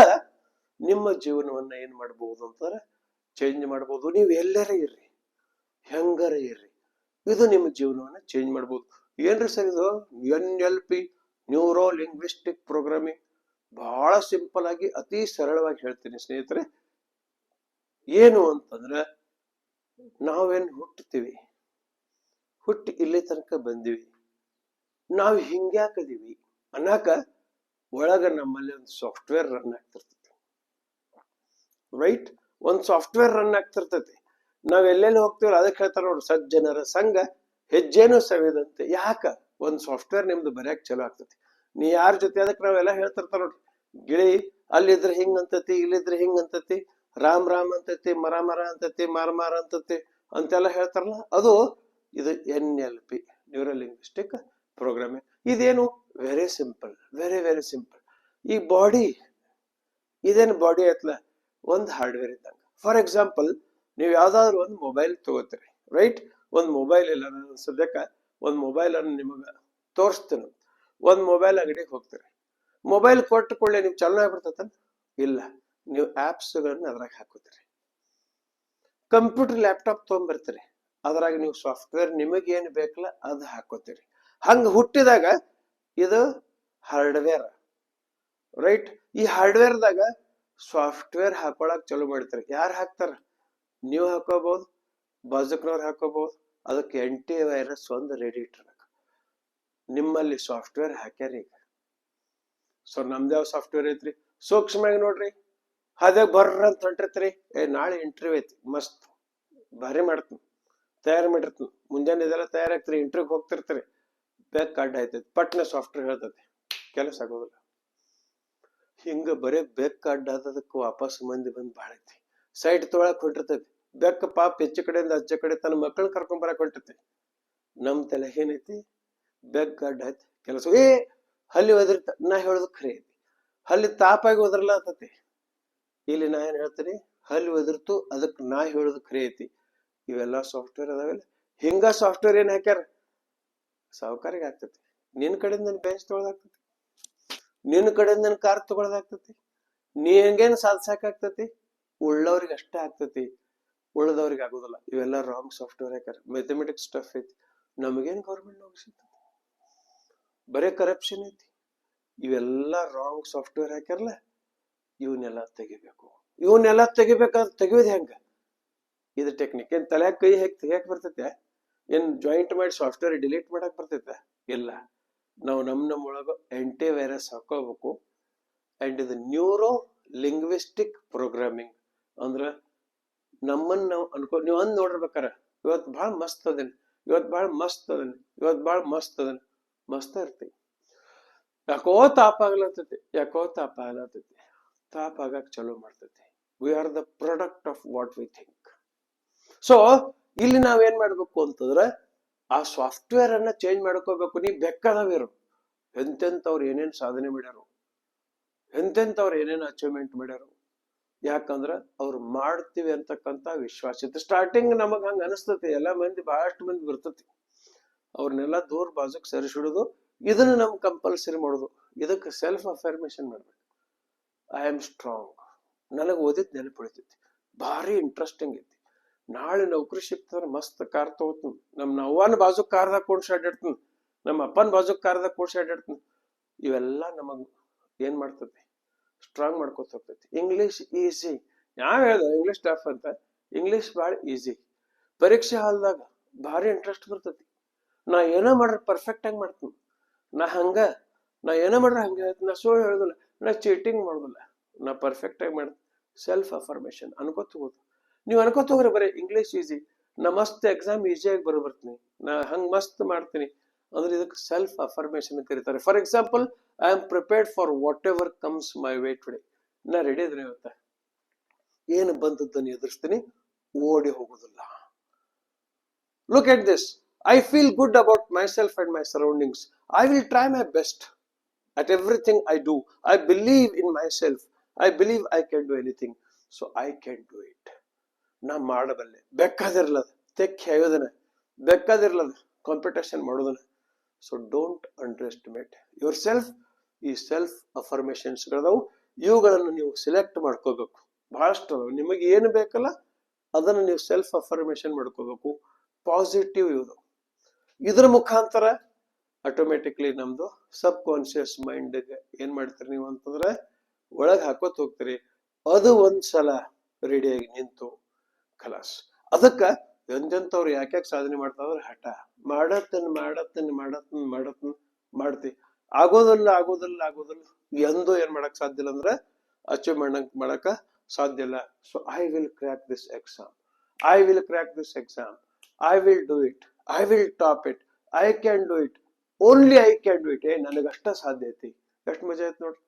ನಿಮ್ಮ ಜೀವನವನ್ನ ಏನ್ ಮಾಡಬಹುದು ಅಂತಂದ್ರೆ ಚೇಂಜ್ ಮಾಡಬಹುದು. ನೀವು ಎಲ್ಲರೇ ಇರ್ರಿ, ಹೆಂಗಾರ ಇರ್ರಿ, ಇದು ನಿಮ್ಮ ಜೀವನವನ್ನ ಚೇಂಜ್ ಮಾಡಬಹುದು. ಏನ್ರಿ ಸರ್ ಇದು NLP, ನ್ಯೂರೋ ಲಿಂಗ್ವಿಸ್ಟಿಕ್ ಪ್ರೋಗ್ರಾಮಿಂಗ್? ಬಹಳ ಸಿಂಪಲ್ ಆಗಿ ಅತಿ ಸರಳವಾಗಿ ಹೇಳ್ತೀನಿ ಸ್ನೇಹಿತರೆ. ಏನು ಅಂತಂದ್ರೆ ನಾವೇನ್ ಹುಟ್ಟುತ್ತೀವಿ, ಹುಟ್ಟಿ ಇಲ್ಲಿ ತನಕ ಬಂದಿವಿ, ನಾವು ಹಿಂಗ್ಯಾಕದೀವಿ ಅನ್ನಕ ಒಳಗ ನಮ್ಮಲ್ಲಿ ಒಂದು ಸಾಫ್ಟ್ವೇರ್ ರನ್ ಆಗ್ತಿರ್ತೈತಿ. ರೈಟ್? ಒಂದ್ ಸಾಫ್ಟ್ವೇರ್ ರನ್ ಆಗ್ತಿರ್ತೈತಿ. ನಾವ್ ಎಲ್ಲೆಲ್ಲಿ ಹೋಗ್ತೀವಲ್ಲ ಅದಕ್ಕೆ ಹೇಳ್ತಾರ ನೋಡ್ರಿ, ಸಜ್ಜನರ ಸಂಘ ಹೆಜ್ಜೆನೂ ಸವಿದಂತೆ. ಯಾಕ? ಒಂದ್ ಸಾಫ್ಟ್ವೇರ್ ನಿಮ್ದು ಬರ್ಯಾಕ್ ಚಲೋ ಆಗ್ತೈತಿ. ನೀ ಯಾರ ಜೊತೆ ಅದಕ್ಕೆ ನಾವೆಲ್ಲ ಹೇಳ್ತಿರ್ತಾರ ನೋಡ್ರಿ, ಗಿಳಿ ಅಲ್ಲಿದ್ರೆ ಹಿಂಗ್ ಅಂತತಿ, ಇಲ್ಲಿದ್ರೆ ಹಿಂಗ್ ಅಂತತಿ, ರಾಮ್ ರಾಮ್ ಅಂತತಿ, ಮರ ಮರ ಅಂತತಿ, ಮಾರ ಮಾರ ಅಂತತಿ ಅಂತೆಲ್ಲ ಹೇಳ್ತಾರಲ್ಲ, ಅದು ಇದು NLP, ನ್ಯೂರೋ ಲಿಂಗ್ವಿಸ್ಟಿಕ್ ಪ್ರೋಗ್ರಾಮಿಂಗ್. ಇದೇನು very simple, very very simple. ಈ ಬಾಡಿ ಇದೇನು ಬಾಡಿ ಐತ್ಲ, ಒಂದು ಹಾರ್ಡ್ವೇರ್ ಇದ್ದಂಗ. ಫಾರ್ ಎಕ್ಸಾಂಪಲ್, ನೀವು ಯಾವ್ದಾದ್ರು ಒಂದು ಮೊಬೈಲ್ ತಗೋತೀರಿ. ರೈಟ್? ಒಂದ್ ಮೊಬೈಲ್ ಇಲ್ಲ, ನಾನು ಸದ್ಯಕ್ಕ ಒಂದ್ ಮೊಬೈಲ್ ಅನ್ನು ನಿಮಗ ತೋರಿಸ್ತೇನೆ. ಒಂದ್ ಮೊಬೈಲ್ ಅಂಗಡಿಗೆ ಹೋಗ್ತೀರಿ, ಮೊಬೈಲ್ ಕೊಟ್ಟ ಕೂಡಲೇ ನೀವು ಚಾಲನೆ ಆಗ್ಬಿಡ್ತೈತ? ಇಲ್ಲ, ನೀವು ಆಪ್ಸ್ ಗಳನ್ನ ಅದ್ರಾಗ ಹಾಕೋತೀರಿ. ಕಂಪ್ಯೂಟರ್ ಲ್ಯಾಪ್ಟಾಪ್ ತಗೊಂಡ್ಬರ್ತೀರಿ, ಅದ್ರಾಗ ನೀವು ಸಾಫ್ಟ್ವೇರ್ ನಿಮಗೆ ಏನ್ ಬೇಕಲ್ಲ ಅದು ಹಾಕೋತೀರಿ. ಹಂಗ ಹುಟ್ಟಿದಾಗ ಇದು ಹಾರ್ಡ್ವೇರ್. ರೈಟ್? ಈ ಹಾರ್ಡ್ವೇರ್ದಾಗ ಸಾಫ್ಟ್ವೇರ್ ಹಾಕೊಳಕ್ ಚಲೋ ಮಾಡ್ತಾರೆ. ಯಾರು ಹಾಕ್ತಾರ? ನೀವು ಹಾಕೋಬಹುದು, ಬಾಜುಕ್ನವ್ರು ಹಾಕೋಬಹುದು. ಅದಕ್ಕೆ ಆಂಟಿ ವೈರಸ್ ಒಂದು ರೆಡಿ ಇಟ್ಟಿರ್ಬೇಕು. ನಿಮ್ಮಲ್ಲಿ ಸಾಫ್ಟ್ವೇರ್ ಹಾಕ್ಯಾರ ಈಗ. ಸೊ ನಮ್ದು ಯಾವ ಸಾಫ್ಟ್ವೇರ್ ಐತ್ರಿ? ಸೂಕ್ಷ್ಮವಾಗಿ ನೋಡ್ರಿ, ಅದಾಗ ಬರ್ರ ಅಂತ ಹೊಂಟಿರ್ತೀರಿ, ನಾಳೆ ಇಂಟರ್ವ್ಯೂ ಐತಿ, ಮಸ್ತ್ ಭಾರಿ ಮಾಡ್ತೀನಿ, ತಯಾರು ಮಾಡಿರ್ತೀನಿ. ಮುಂಜಾನೆ ಇದೆಲ್ಲ ತಯಾರಾಗ್ತೀರಿ, ಇಂಟರ್ವ್ಯೂಗೆ ಹೋಗ್ತಿರ್ತೀರಿ, ಬ್ಯಾಗ್ ಕಾರ್ಡ್ ಆಯ್ತೈತಿ, ಪಟ್ನ ಸಾಫ್ಟ್ವೇರ್ ಹೇಳ್ತೈತಿ, ಕೆಲಸ ಆಗೋದಿಲ್ಲ. ಹಿಂಗ ಬರೇ ಬೇಕ್ ಕಾರ್ಡ್ ಆದದಕ್ಕೆ ವಾಪಸ್ ಮಂದಿ ಬಂದ್ ಬಾಳ ಐತಿ. ಸೈಟ್ ತೊಗೊಳಕ್ ಹೊಂಟಿರ್ತೈತಿ, ಬೆಕ್ಕ ಪಾಪ ಹೆಚ್ಚು ಕಡೆಯಿಂದ ಹಚ್ಚ ಕಡೆ ತನ್ನ ಮಕ್ಕಳನ್ನ ಕರ್ಕೊಂಡ್ ಬರಕ್ ಹೊಂಟೈತಿ. ನಮ್ ತಲೆ ಏನೈತಿ? ಬೆಕ್ ಕಾರ್ಡ್ ಆಯ್ತು, ಕೆಲಸ ಹಲ್ಲಿ ಒದರ್ತ. ನಾ ಹೇಳುದು ಖರೆ ಐತಿ, ಹಲ್ಲಿ ತಾಪಾಗಿ ಒದರ್ಲ ಆತತಿ. ಇಲ್ಲಿ ನಾ ಏನ್ ಹೇಳ್ತೀನಿ, ಹಲ್ಲಿ ಒದರ್ತು, ಅದಕ್ ನಾ ಹೇಳುದು ಖರೆ ಐತಿ. ಇವೆಲ್ಲಾ ಸಾಫ್ಟ್ವೇರ್ ಅದಾವೆಲ್ಲ. ಹಿಂಗ ಸಾಫ್ಟ್ವೇರ್ ಏನ್ ಹಾಕ್ಯಾರ? ಸಾಹುಕಾರಿಗೆ ಆಗ್ತತಿ. ನಿನ್ ಕಡೆಯಿಂದ ನನ್ ಬೆಂಚ್ ತೊಗೊಳದಾಗ್ತತಿ, ನಿನ್ನ ಕಡೆಯಿಂದ ನನ್ ಕಾರ್ ತಗೊಳದಾಗ್ತತಿ. ನೀ ಹೆಂಗೇನ್ ಸಾಧಿಸಾಕಾಗ್ತತಿ? ಉಳ್ಳವ್ರಿಗೆ ಅಷ್ಟೇ ಆಗ್ತತಿ, ಉಳ್ದವ್ರಿಗೆ ಆಗುದಿಲ್ಲ. ಇವೆಲ್ಲ ರಾಂಗ್ ಸಾಫ್ಟ್ವೇರ್ ಹಾಕ್ಯಾರ. ಮ್ಯಾಥಮೆಟಿಕ್ಸ್ ಸ್ಟಫ್ ಐತಿ, ನಮಗೇನ್ ಗೌರ್ಮೆಂಟ್ ನೌಕರಿ ಸಿಗ್ತತಿ? ಬರೇ ಕರಪ್ಷನ್ ಐತಿ. ಇವೆಲ್ಲ ರಾಂಗ್ ಸಾಫ್ಟ್ವೇರ್ ಹಾಕ್ಯಾರಲ್ಲ, ಇವನ್ನೆಲ್ಲ ತೆಗಿಬೇಕು. ಇವನ್ನೆಲ್ಲ ತೆಗಿಬೇಕಾದ್ರೆ ತೆಗಿಯೋದು ಹೆಂಗ? ಇದು ಟೆಕ್ನಿಕ್. ಏನ್ ತಲೆ ಕೈ ಹೇಗೆ ತೆಗಿಯಕ್ ಬರ್ತೈತೆ? ಏನ್ ಜಾಯಿಂಟ್ ಮಾಡಿ ಸಾಫ್ಟ್ವೇರ್ ಡಿಲೀಟ್ ಮಾಡಕ್ ಬರ್ತೈತೆ? ಇಲ್ಲ. ನಾವು ನಮ್ಮ ಒಳಗ ಆಂಟಿ ವೈರಸ್ ಹಾಕೋಬೇಕು. ಅಂಡ್ ಇದು ನ್ಯೂರೋ ಲಿಂಗ್ವಿಸ್ಟಿಕ್ ಪ್ರೋಗ್ರಾಮಿಂಗ್ ಅಂದ್ರ ನಮ್ಮನ್ನ ನಾವು ನೀವು ಅಂದ್ ನೋಡಿರ್ಬೇಕಾರ, ಇವತ್ತು ಬಹಳ ಮಸ್ತ್ ಅದನ್, ಇವತ್ತು ಬಹಳ ಮಸ್ತ್ ಅದನ್, ಇವತ್ತು ಬಹಳ ಮಸ್ತ್ ಅದನ್, ಮಸ್ತ್ ಇರ್ತೀವಿ. ಯಾಕೋ ತಾಪ ಆಗ್ಲತ್ತೈತಿ, ಯಾಕೋ ತಾಪ ಆಗ್ಲತ್ತೈತಿ. ತಾಪ ಆಗಕ್ ಚಲೋ ಮಾಡ್ತೈತಿ. We are the product of what we think. So ಇಲ್ಲಿ ನಾವೇನ್ ಮಾಡ್ಬೇಕು ಅಂತಂದ್ರೆ ಆ ಸಾಫ್ಟ್ವೇರ್ ಅನ್ನ ಚೇಂಜ್ ಮಾಡ್ಕೋಬೇಕು. ನೀ ಬೆಕ್ಕದವಿರು, ಎಂತೆಂತವ್ರು ಏನೇನ್ ಸಾಧನೆ ಮಾಡ್ಯಾರು, ಎಂತೆಂತವ್ರು ಏನೇನ್ ಅಚೀವ್ಮೆಂಟ್ ಮಾಡ್ಯಾರು. ಯಾಕಂದ್ರ ಅವ್ರು ಮಾಡ್ತೀವಿ ಅಂತಕ್ಕಂತ ವಿಶ್ವಾಸ ಇತ್ತು. ಸ್ಟಾರ್ಟಿಂಗ್ ನಮಗ್ ಹಂಗ ಅನಿಸ್ತತಿ, ಎಲ್ಲಾ ಮಂದಿ ಬಹಳಷ್ಟು ಮಂದಿ ಬರ್ತತಿ, ಅವ್ರನ್ನೆಲ್ಲ ದೂರ ಬಾಜುಕ್ ಸರಿಸಿಡುದು. ಇದನ್ನ ನಮ್ ಕಂಪಲ್ಸರಿ ಮಾಡುದು. ಇದಕ್ಕೆ ಸೆಲ್ಫ್ ಅಫರ್ಮೇಶನ್ ಮಾಡ್ಬೇಕು. ಐ ಆಮ್ ಸ್ಟ್ರಾಂಗ್, ನನಗ್ ಓದಿದ್ ನೆನಪಿಡ್ತೈತಿ, ಭಾರಿ ಇಂಟ್ರೆಸ್ಟಿಂಗ್ ಐತಿ, ನಾಳೆ ನೌಕರಿ ಸಿಕ್ತಂದ್ರ ಮಸ್ತ್ ಕಾರ್ ತಗೋತೀನಿ, ನಮ್ ಅವ್ವನ ಬಾಜು ಕಾರ್ದಾಗ ಕೂಡ್ಸಿ ಅಡ್ಡಾಡ್ತೀನಿ, ನಮ್ಮ ಅಪ್ಪನ ಬಾಜು ಕಾರ್ದಾಗ ಕೂಡ್ಸಿ ಅಡ್ಡಾಡ್ತೀನಿ. ಇವೆಲ್ಲ ನಮಗ್ ಏನ್ ಮಾಡ್ತತಿ? ಸ್ಟ್ರಾಂಗ್ ಮಾಡ್ಕೊತ ಹೋಗ್ತೈತಿ. English easy. ಯಾವ ಹೇಳ್ದ ಇಂಗ್ಲಿಷ್ ಟಫ್ ಅಂತ? ಇಂಗ್ಲಿಷ್ ಭಾಳ ಈಸಿ. ಪರೀಕ್ಷೆ ಹಾಲ್ದಾಗ ಭಾರಿ ಇಂಟ್ರೆಸ್ಟ್ ಬರ್ತೈತಿ. ನಾ ಏನೋ ಮಾಡ್ರೆ ಪರ್ಫೆಕ್ಟ್ ಆಗಿ ಮಾಡ್ತೀನಿ. ನಾ ಏನೋ ಮಾಡ್ರೆ ಹಂಗೆ ಹೇಳ್ತೀನಿ. ನಾ ಸುಳ್ಳು ಹೇಳುದಿಲ್ಲ. ನಾ ಚೀಟಿಂಗ್ ಮಾಡೋದಿಲ್ಲ, ನಾ ಪರ್ಫೆಕ್ಟ್ ಆಗಿ ಮಾಡ್ತೀನಿ. ಸೆಲ್ಫ್ ಅಫರ್ಮೇಶನ್ ಅನ್ಕೋತ ಹೋಗೋದು. ನೀವು ಅನ್ಕೋತ ಹೋಗ್ರಿ ಬರೀ ಇಂಗ್ಲಿಷ್ ಈಸಿ, ನಾ ಮಸ್ತ್ ಎಕ್ಸಾಮ್ ಈಸಿಯಾಗಿ ಬರ್ತೀನಿ, ನಾ ಹಂಗ್ ಮಸ್ತ್ ಮಾಡ್ತೀನಿ ಅಂದ್ರೆ ಇದಕ್ಕೆ ಸೆಲ್ಫ್ ಅಫರ್ಮೇಶನ್ ಕರೀತಾರೆ. For example, I am prepared for what ever comes my way today. ನಾ ರೆಡಿ ಇದ್ರೆ ಇವತ್ತ ಏನು ಬಂದದ್ದನ್ನು ಎದುರಿಸ್ತೀನಿ, ಓಡಿ ಹೋಗುದಿಲ್ಲ. Look at this, I feel good about my self and my surroundings. I will try my best at everything I do. I believe in myself. I believe I can do anything. So I can do it. ನಾ ಮಾಡಬಲ್ಲೆ. ಬೇಕಾದಿರ್ಲದ ತೆಕ್ ಹೇಯೋದನ, ಬೇಕಾದಿರ್ಲದ competition ಮಾಡೋದನ. So don't underestimate yourself. ಈ self ಅಫರ್ಮೇಶನ್ಸ್ಗಳದಾವು, ಇವುಗಳನ್ನು ನೀವು ಸಿಲೆಕ್ಟ್ ಮಾಡ್ಕೋಬೇಕು. ಬಹಳಷ್ಟು ಅದಾವ, ನಿಮಗೆ ಏನು ಬೇಕಲ್ಲ ಅದನ್ನು ನೀವು ಸೆಲ್ಫ್ ಅಫರ್ಮೇಶನ್ ಮಾಡ್ಕೋಬೇಕು. ಪಾಸಿಟಿವ್ ಇವು. ಇದ್ರ ಮುಖಾಂತರ ಆಟೋಮೆಟಿಕ್ಲಿ ನಮ್ದು ಸಬ್ ಕಾನ್ಶಿಯಸ್ ಮೈಂಡ್ ಏನ್ ಮಾಡ್ತೀರಿ ನೀವು ಅಂತಂದ್ರೆ ಒಳಗ್ ಹಾಕೋತ್ ಹೋಗ್ತೀರಿ. ಅದು ಒಂದ್ಸಲ ರೆಡಿಯಾಗಿ ನಿಂತು ಖಲಾಸ್. ಅದಕ್ಕ ಎಂತೆಂತವ್ರು ಯಾಕೆ ಸಾಧನೆ ಮಾಡ್ತಾವ್ರೆ, ಹಠ ಮಾಡ್ತಿ, ಆಗೋದಿಲ್ಲ ಎಂದು ಏನ್ ಮಾಡಕ್ ಸಾಧ್ಯ ಇಲ್ಲ ಅಂದ್ರೆ ಅಚೀವ್ ಮಾಡಕ ಸಾಧ್ಯ ಇಲ್ಲ. So I will crack this exam, I will do it, I will top it, I can do it, only I can do it. ನನಗಷ್ಟ ಸಾಧ್ಯ ಐತಿ. ಎಷ್ಟು ಮಜಾ ಐತಿ ನೋಡ್ರಿ,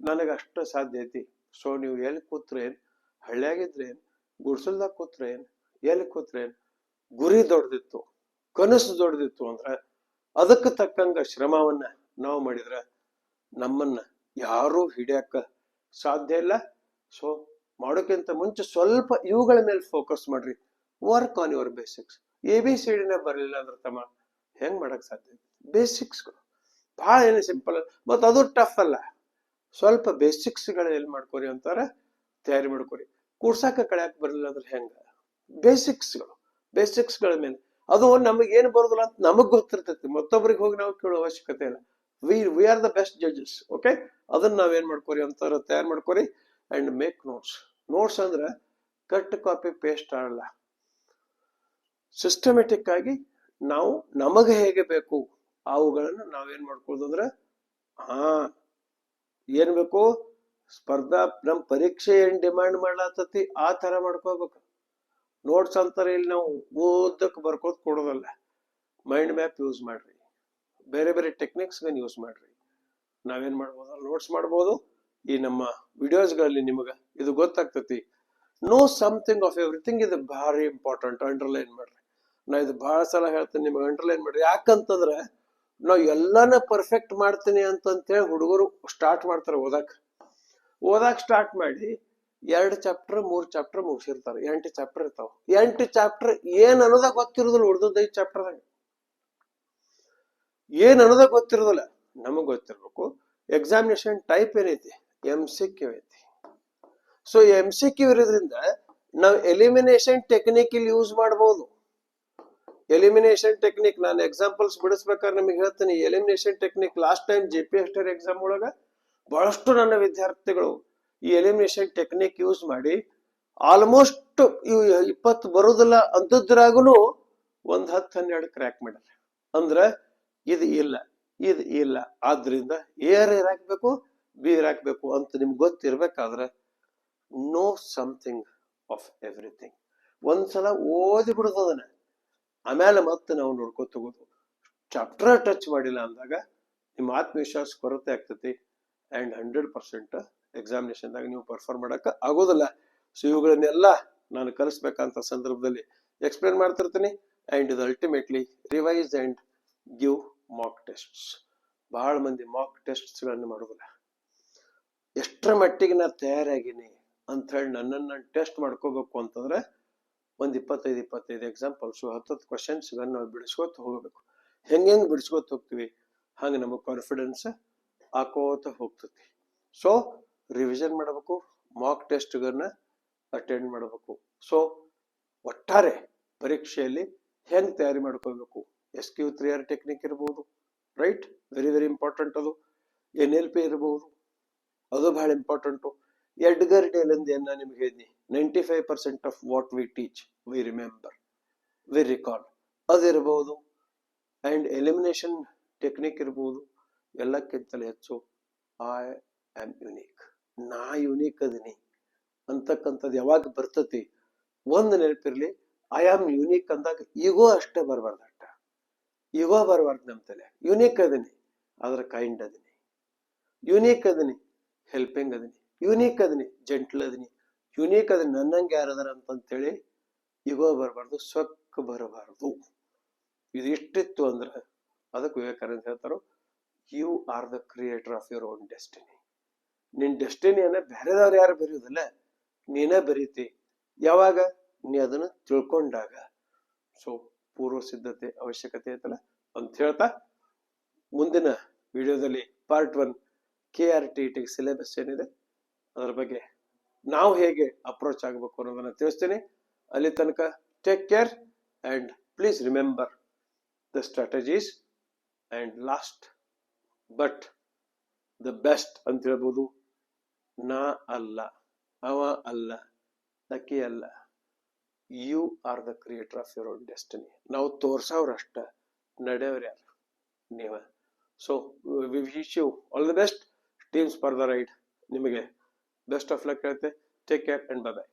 ನನಗಷ್ಟ ಸಾಧ್ಯ ಐತಿ. ಸೊ ನೀವು ಎಲ್ಲಿ ಕೂತ್ರೇನ್, ಹಳ್ಳಿಯಾಗಿದ್ರೇನ್, ಗುಡ್ಸಲ್ದಾಗ ಕೂತ್ರೇನ್, ಎಲ್ಲಿ ಕೂತ್ರೇನ್, ಗುರಿ ದೊಡ್ಡದಿತ್ತು, ಕನಸು ದೊಡ್ಡದಿತ್ತು ಅಂದ್ರ ಅದಕ್ಕೆ ತಕ್ಕಂಗ ಶ್ರಮವನ್ನ ನಾವು ಮಾಡಿದ್ರ ನಮ್ಮನ್ನ ಯಾರೂ ಹಿಡಿಯಕ್ಕ ಸಾಧ್ಯ ಇಲ್ಲ. ಸೊ ಮಾಡೋಕ್ಕಿಂತ ಮುಂಚೆ ಸ್ವಲ್ಪ ಇವುಗಳ ಮೇಲೆ ಫೋಕಸ್ ಮಾಡ್ರಿ. Work on your basics. ABCD ಬರಲಿಲ್ಲ ಅಂದ್ರೆ ತಮ್ಮ ಹೆಂಗ್ ಮಾಡಕ್ ಸಾಧ್ಯ? ಬೇಸಿಕ್ಸ್ಗಳು ಬಹಳ ಏನು ಸಿಂಪಲ್, ಮತ್ ಅದು ಟಫ್ ಅಲ್ಲ. ಸ್ವಲ್ಪ ಬೇಸಿಕ್ಸ್ಗಳು ಎಲ್ಲಿ ಮಾಡ್ಕೋರಿ ಅಂತಾರ ತಯಾರಿ ಮಾಡ್ಕೋರಿ. ಕೂಡ್ಸಾಕ ಕಳ್ಯಾಕ್ ಬರಲಿಲ್ಲ ಅಂದ್ರೆ ಹೆಂಗ? ಬೇಸಿಕ್ಸ್ಗಳ ಮೇಲೆ ಅದು ನಮಗ್ ಏನ್ ಬರೋದಿಲ್ಲ ಅಂತ ನಮಗ್ ಗೊತ್ತಿರ್ತೈತಿ. ಮತ್ತೊಬ್ರಿಗೆ ಹೋಗಿ ನಾವು ಕೇಳೋ ಅವಶ್ಯಕತೆ ಇಲ್ಲ. V are the best judges. Okay, ಅದನ್ನ ನಾವೇನ್ ಮಾಡ್ಕೋರಿ ಅಂತಾರ ತಯಾರು ಮಾಡ್ಕೋರಿ. ಅಂಡ್ ಮೇಕ್ ನೋಟ್ಸ್ ಅಂದ್ರೆ ಕಟ್ ಕಾಪಿ ಪೇಸ್ಟ್ ಆಗಲ್ಲ. ಸಿಸ್ಟಮೆಟಿಕ್ ಆಗಿ ನಾವು ನಮಗೆ ಹೇಗೆ ಬೇಕು ಅವುಗಳನ್ನ ನಾವೇನ್ ಮಾಡ್ಕೊಳ್ಳೋದು ಅಂದ್ರೆ ಏನ್ ಬೇಕು, ಸ್ಪರ್ಧಾ ನಮ್ ಪರೀಕ್ಷೆ ಏನ್ ಡಿಮ್ಯಾಂಡ್ ಮಾಡ್ಲತ್ತತಿ ಆ ತರ ಮಾಡ್ಕೋಬೇಕು. ನೋಟ್ಸ್ ಅಂತಾರೆ ಇಲ್ಲಿ ನಾವು ಓದಕ್ ಬರ್ಕೋದ್ ಕೊಡೋದಲ್ಲ. ಮೈಂಡ್ ಮ್ಯಾಪ್ ಯೂಸ್ ಮಾಡ್ರಿ, ಬೇರೆ ಬೇರೆ ಟೆಕ್ನಿಕ್ಸ್ ಯೂಸ್ ಮಾಡ್ರಿ. ನಾವೇನ್ ಮಾಡ್ಬೋದು, ನೋಟ್ಸ್ ಮಾಡ್ಬೋದು. ಈ ನಮ್ಮ ವಿಡಿಯೋಸ್ಗಳಲ್ಲಿ ನಿಮಗ ಇದು ಗೊತ್ತಾಗ್ತತಿ. ನೋ ಸಮಥಿಂಗ್ ಆಫ್ ಎವ್ರಿಥಿಂಗ್, ಇದು ಭಾರಿ ಇಂಪಾರ್ಟೆಂಟ್. ಅಂಡರ್ಲೈನ್ ಮಾಡ್ರಿ. ನಾ ಇದು ಬಹಳ ಸಲ ಹೇಳ್ತೇನೆ, ನಿಮಗೆ ಅಂಡರ್ಲೈನ್ ಮಾಡ್ರಿ. ಯಾಕಂತಂದ್ರೆ ನಾವ್ ಎಲ್ಲಾನ ಪರ್ಫೆಕ್ಟ್ ಮಾಡ್ತೀನಿ ಅಂತಂತೇಳಿ ಹುಡುಗರು ಸ್ಟಾರ್ಟ್ ಮಾಡ್ತಾರೆ ಓದಾಕ್ ಸ್ಟಾರ್ಟ್ ಮಾಡಿ 2 ಚಾಪ್ಟರ್ 3 ಚಾಪ್ಟರ್ ಮುಗಿಸಿರ್ತಾರೆ. 8 ಚಾಪ್ಟರ್ ಇರ್ತಾವ. 8 ಚಾಪ್ಟರ್ ಏನ್ ಅನ್ನೋದ ಗೊತ್ತಿರೋದಿಲ್ಲ. ಉಳ್ದದ್ 5 ಚಾಪ್ಟರ್ದಾಗ ಏನ್ ಅನ್ನೋದ ಗೊತ್ತಿರೋದಿಲ್ಲ. ನಮಗ್ ಗೊತ್ತಿರ್ಬೇಕು ಎಕ್ಸಾಮಿನೇಷನ್ ಟೈಪ್ ಏನೈತಿ, MCQ ಐತಿ. ಸೊ MCQ ಇರೋದ್ರಿಂದ ನಾವು ಎಲಿಮಿನೇಷನ್ ಟೆಕ್ನಿಕ್ ಇಲ್ಲಿ ಯೂಸ್ ಮಾಡಬಹುದು. ಎಲಿಮಿನೇಷನ್ ಟೆಕ್ನಿಕ್ ನಾನು ಎಕ್ಸಾಂಪಲ್ಸ್ ಬಿಡಿಸ್ಬೇಕಾದ್ರೆ ನಿಮಗೆ ಹೇಳ್ತೀನಿ. Elimination technique last time JPST exam ಒಳಗ ಬಹಳಷ್ಟು ನನ್ನ ವಿದ್ಯಾರ್ಥಿಗಳು ಈ ಎಲಿಮಿನೇಷನ್ ಟೆಕ್ನಿಕ್ ಯೂಸ್ ಮಾಡಿ ಆಲ್ಮೋಸ್ಟ್ 20 ಬರುದಿಲ್ಲ ಅಂತದ್ರಾಗನು 10-12 ಕ್ರ್ಯಾಕ್ ಮಾಡ್ಯಾರ. ಅಂದ್ರ ಇದು ಇಲ್ಲ ಆದ್ರಿಂದ ಏರ್ ಹಾಕ್ಬೇಕು, ಬಿ ಹಾಕ್ಬೇಕು ಅಂತ ನಿಮ್ಗೆ ಗೊತ್ತಿರ್ಬೇಕಾದ್ರೆ ನೋ ಸಮಥಿಂಗ್ ಆಫ್ ಎವ್ರಿಥಿಂಗ್. ಒಂದ್ಸಲ ಓದಿ ಬಿಡುದದನ್ನ, ಆಮೇಲೆ ಮತ್ತೆ ನಾವು ನೋಡ್ಕೊತ ಹೋಗೋದು. ಚಾಪ್ಟರ್ ಟಚ್ ಮಾಡಿಲ್ಲ ಅಂದಾಗ ನಿಮ್ಮ ಆತ್ಮವಿಶ್ವಾಸ ಕೊರತೆ ಆಗ್ತತಿ. ಅಂಡ್ 100% ಎಕ್ಸಾಮಿನೇಷನ್ದಾಗ ನೀವು ಪರ್ಫಾರ್ಮ್ ಮಾಡಕ ಆಗೋದಿಲ್ಲ. ಸೊ ಇವುಗಳನ್ನೆಲ್ಲ ನಾನು ಕಲಿಸ್ಬೇಕಂತ ಸಂದರ್ಭದಲ್ಲಿ ಎಕ್ಸ್ಪ್ಲೇನ್ ಮಾಡ್ತಿರ್ತೀನಿ. ಅಂಡ್ ಇದು ultimately revise and give mock tests. ಬಹಳ ಮಂದಿ ಮಾಕ್ ಟೆಸ್ಟ್ಸ್ ಗಳನ್ನು ಮಾಡೋದಿಲ್ಲ. ಎಷ್ಟರ ಮಟ್ಟಿಗೆ ನಾ ತಯಾರಾಗಿನಿ ಅಂತ ಹೇಳಿ ನನ್ನನ್ನು ಟೆಸ್ಟ್ ಮಾಡ್ಕೋಬೇಕು ಅಂತಂದ್ರೆ ಒಂದ್ 25 ಎಕ್ಸಾಂಪಲ್ಸ್, 10 ಕ್ವಶನ್ಸ್ ನಾವು ಬಿಡಿಸ್ಕೋತ ಹೋಗ್ಬೇಕು. ಹೆಂಗ್ ಬಿಡಿಸ್ಕೋತ ಹೋಗ್ತೀವಿ ಹಂಗ ನಮಗ್ ಕಾನ್ಫಿಡೆನ್ಸ್ ಹಾಕೋತ ಹೋಗ್ತತಿ. ಸೊ ರಿವಿಷನ್ ಮಾಡಬೇಕು, ಮಾಕ್ ಟೆಸ್ಟ್ ಅಟೆಂಡ್ ಮಾಡಬೇಕು. ಸೊ ಒಟ್ಟಾರೆ ಪರೀಕ್ಷೆಯಲ್ಲಿ ಹೆಂಗ್ ತಯಾರಿ ಮಾಡ್ಕೋಬೇಕು, SQ3R ಟೆಕ್ನಿಕ್ ಇರಬಹುದು, ರೈಟ್, ವೆರಿ ಇಂಪಾರ್ಟೆಂಟ್. ಅದು NLP ಇರಬಹುದು, ಅದು ಬಹಳ ಇಂಪಾರ್ಟೆಂಟು. ಎಡ್ಗರ್ ಡೇಲ್ ಅಂದ್ ಏನ ನಿಮ್ಗೆ ಹೇಳಿದ್ನಿ, 95% of what we teach we remember, we recall, ಅದಿರಬಹುದು. ಅಂಡ್ ಎಲಿಮಿನೇಷನ್ ಟೆಕ್ನಿಕ್ ಇರಬಹುದು. ಎಲ್ಲಕ್ಕಿಂತಲೂ ಹೆಚ್ಚು ಐ ಆಮ್ ಯುನೀಕ್, ನಾ ಯುನೀಕ್ ಅದೀನಿ ಅಂತಕ್ಕಂಥದ್ದು ಯಾವಾಗ ಬರ್ತತಿ, ಒಂದು ನೆನಪಿರ್ಲಿ, ಐ ಆಮ್ ಯುನೀಕ್ ಅಂದಾಗ ಈಗೋ ಅಷ್ಟೇ ಬರಬಾರ್ದು, ಈಗೋ ಬರಬಾರ್ದು ನಮ್ಮ ತಲೆ. ಯುನೀಕ್ ಅದೀನಿ, ಆದ್ರೆ ಕೈಂಡ್ ಅದೀನಿ, ಯುನೀಕ್ ಅದೀನಿ, ಹೆಲ್ಪಿಂಗ್ ಅದೀನಿ, ಯುನೀಕ್ ಅದೀನಿ, ಜೆಂಟ್ಲ್ ಅದೀನಿ, ಯುನೀಕ್ ಅದೀನಿ, ನನ್ನಂಗೆ ಯಾರದಾರ ಅಂತಂತೇಳಿ ಈಗೋ ಬರಬಾರ್ದು, ಸೊಕ್ಕ ಬರಬಾರ್ದು. ಇದು ಇಷ್ಟಿತ್ತು ಅಂದ್ರೆ ಅದಕ್ಕೆ ವಿವೇಕಾನಂದ ಹೇಳ್ತಾರೋ, you are the creator of your own destiny. ನಿನ್ ಡೆಸ್ಟಿನಿಯನ್ನ ಬೇರೆದವ್ರು ಯಾರು ಬರೆಯುವುದಿಲ್ಲ, ನೀನೇ ಬರೀತಿ. ಯಾವಾಗ ನೀ ಅದನ್ನ ತಿಳ್ಕೊಂಡಾಗ. ಸೊ ಪೂರ್ವ ಸಿದ್ಧತೆ ಅವಶ್ಯಕತೆ ಐತಲ್ಲ ಅಂತ ಹೇಳ್ತಾ, ಮುಂದಿನ ವಿಡಿಯೋದಲ್ಲಿ ಪಾರ್ಟ್ 1 KRTT ಸಿಲೆಬಸ್ ಏನಿದೆ ಅದರ ಬಗ್ಗೆ ನಾವು ಹೇಗೆ ಅಪ್ರೋಚ್ ಆಗಬೇಕು ಅನ್ನೋದನ್ನ ತಿಳಿಸ್ತೀನಿ. ಅಲ್ಲಿ ತನಕ take care and please remember the strategies. And last but the best ಅಂತ ಹೇಳ್ಬೋದು, ನಾ ಅಲ್ಲ, ಅವ ಅಲ್ಲ, ಅಕ್ಕಿ ಅಲ್ಲ, you are the creator of your own destiny. ನಾವು ತೋರ್ಸವ್ರಷ್ಟ, ನಡೆಯವ್ರ ಯಾರು ನೀವ. So we wish you all the best. Teams for the ride. ನಿಮಗೆ ಬೆಸ್ಟ್ ಆಫ್ ಲಕ್ ಹೇಳ್ತೆ. Take care and bye by.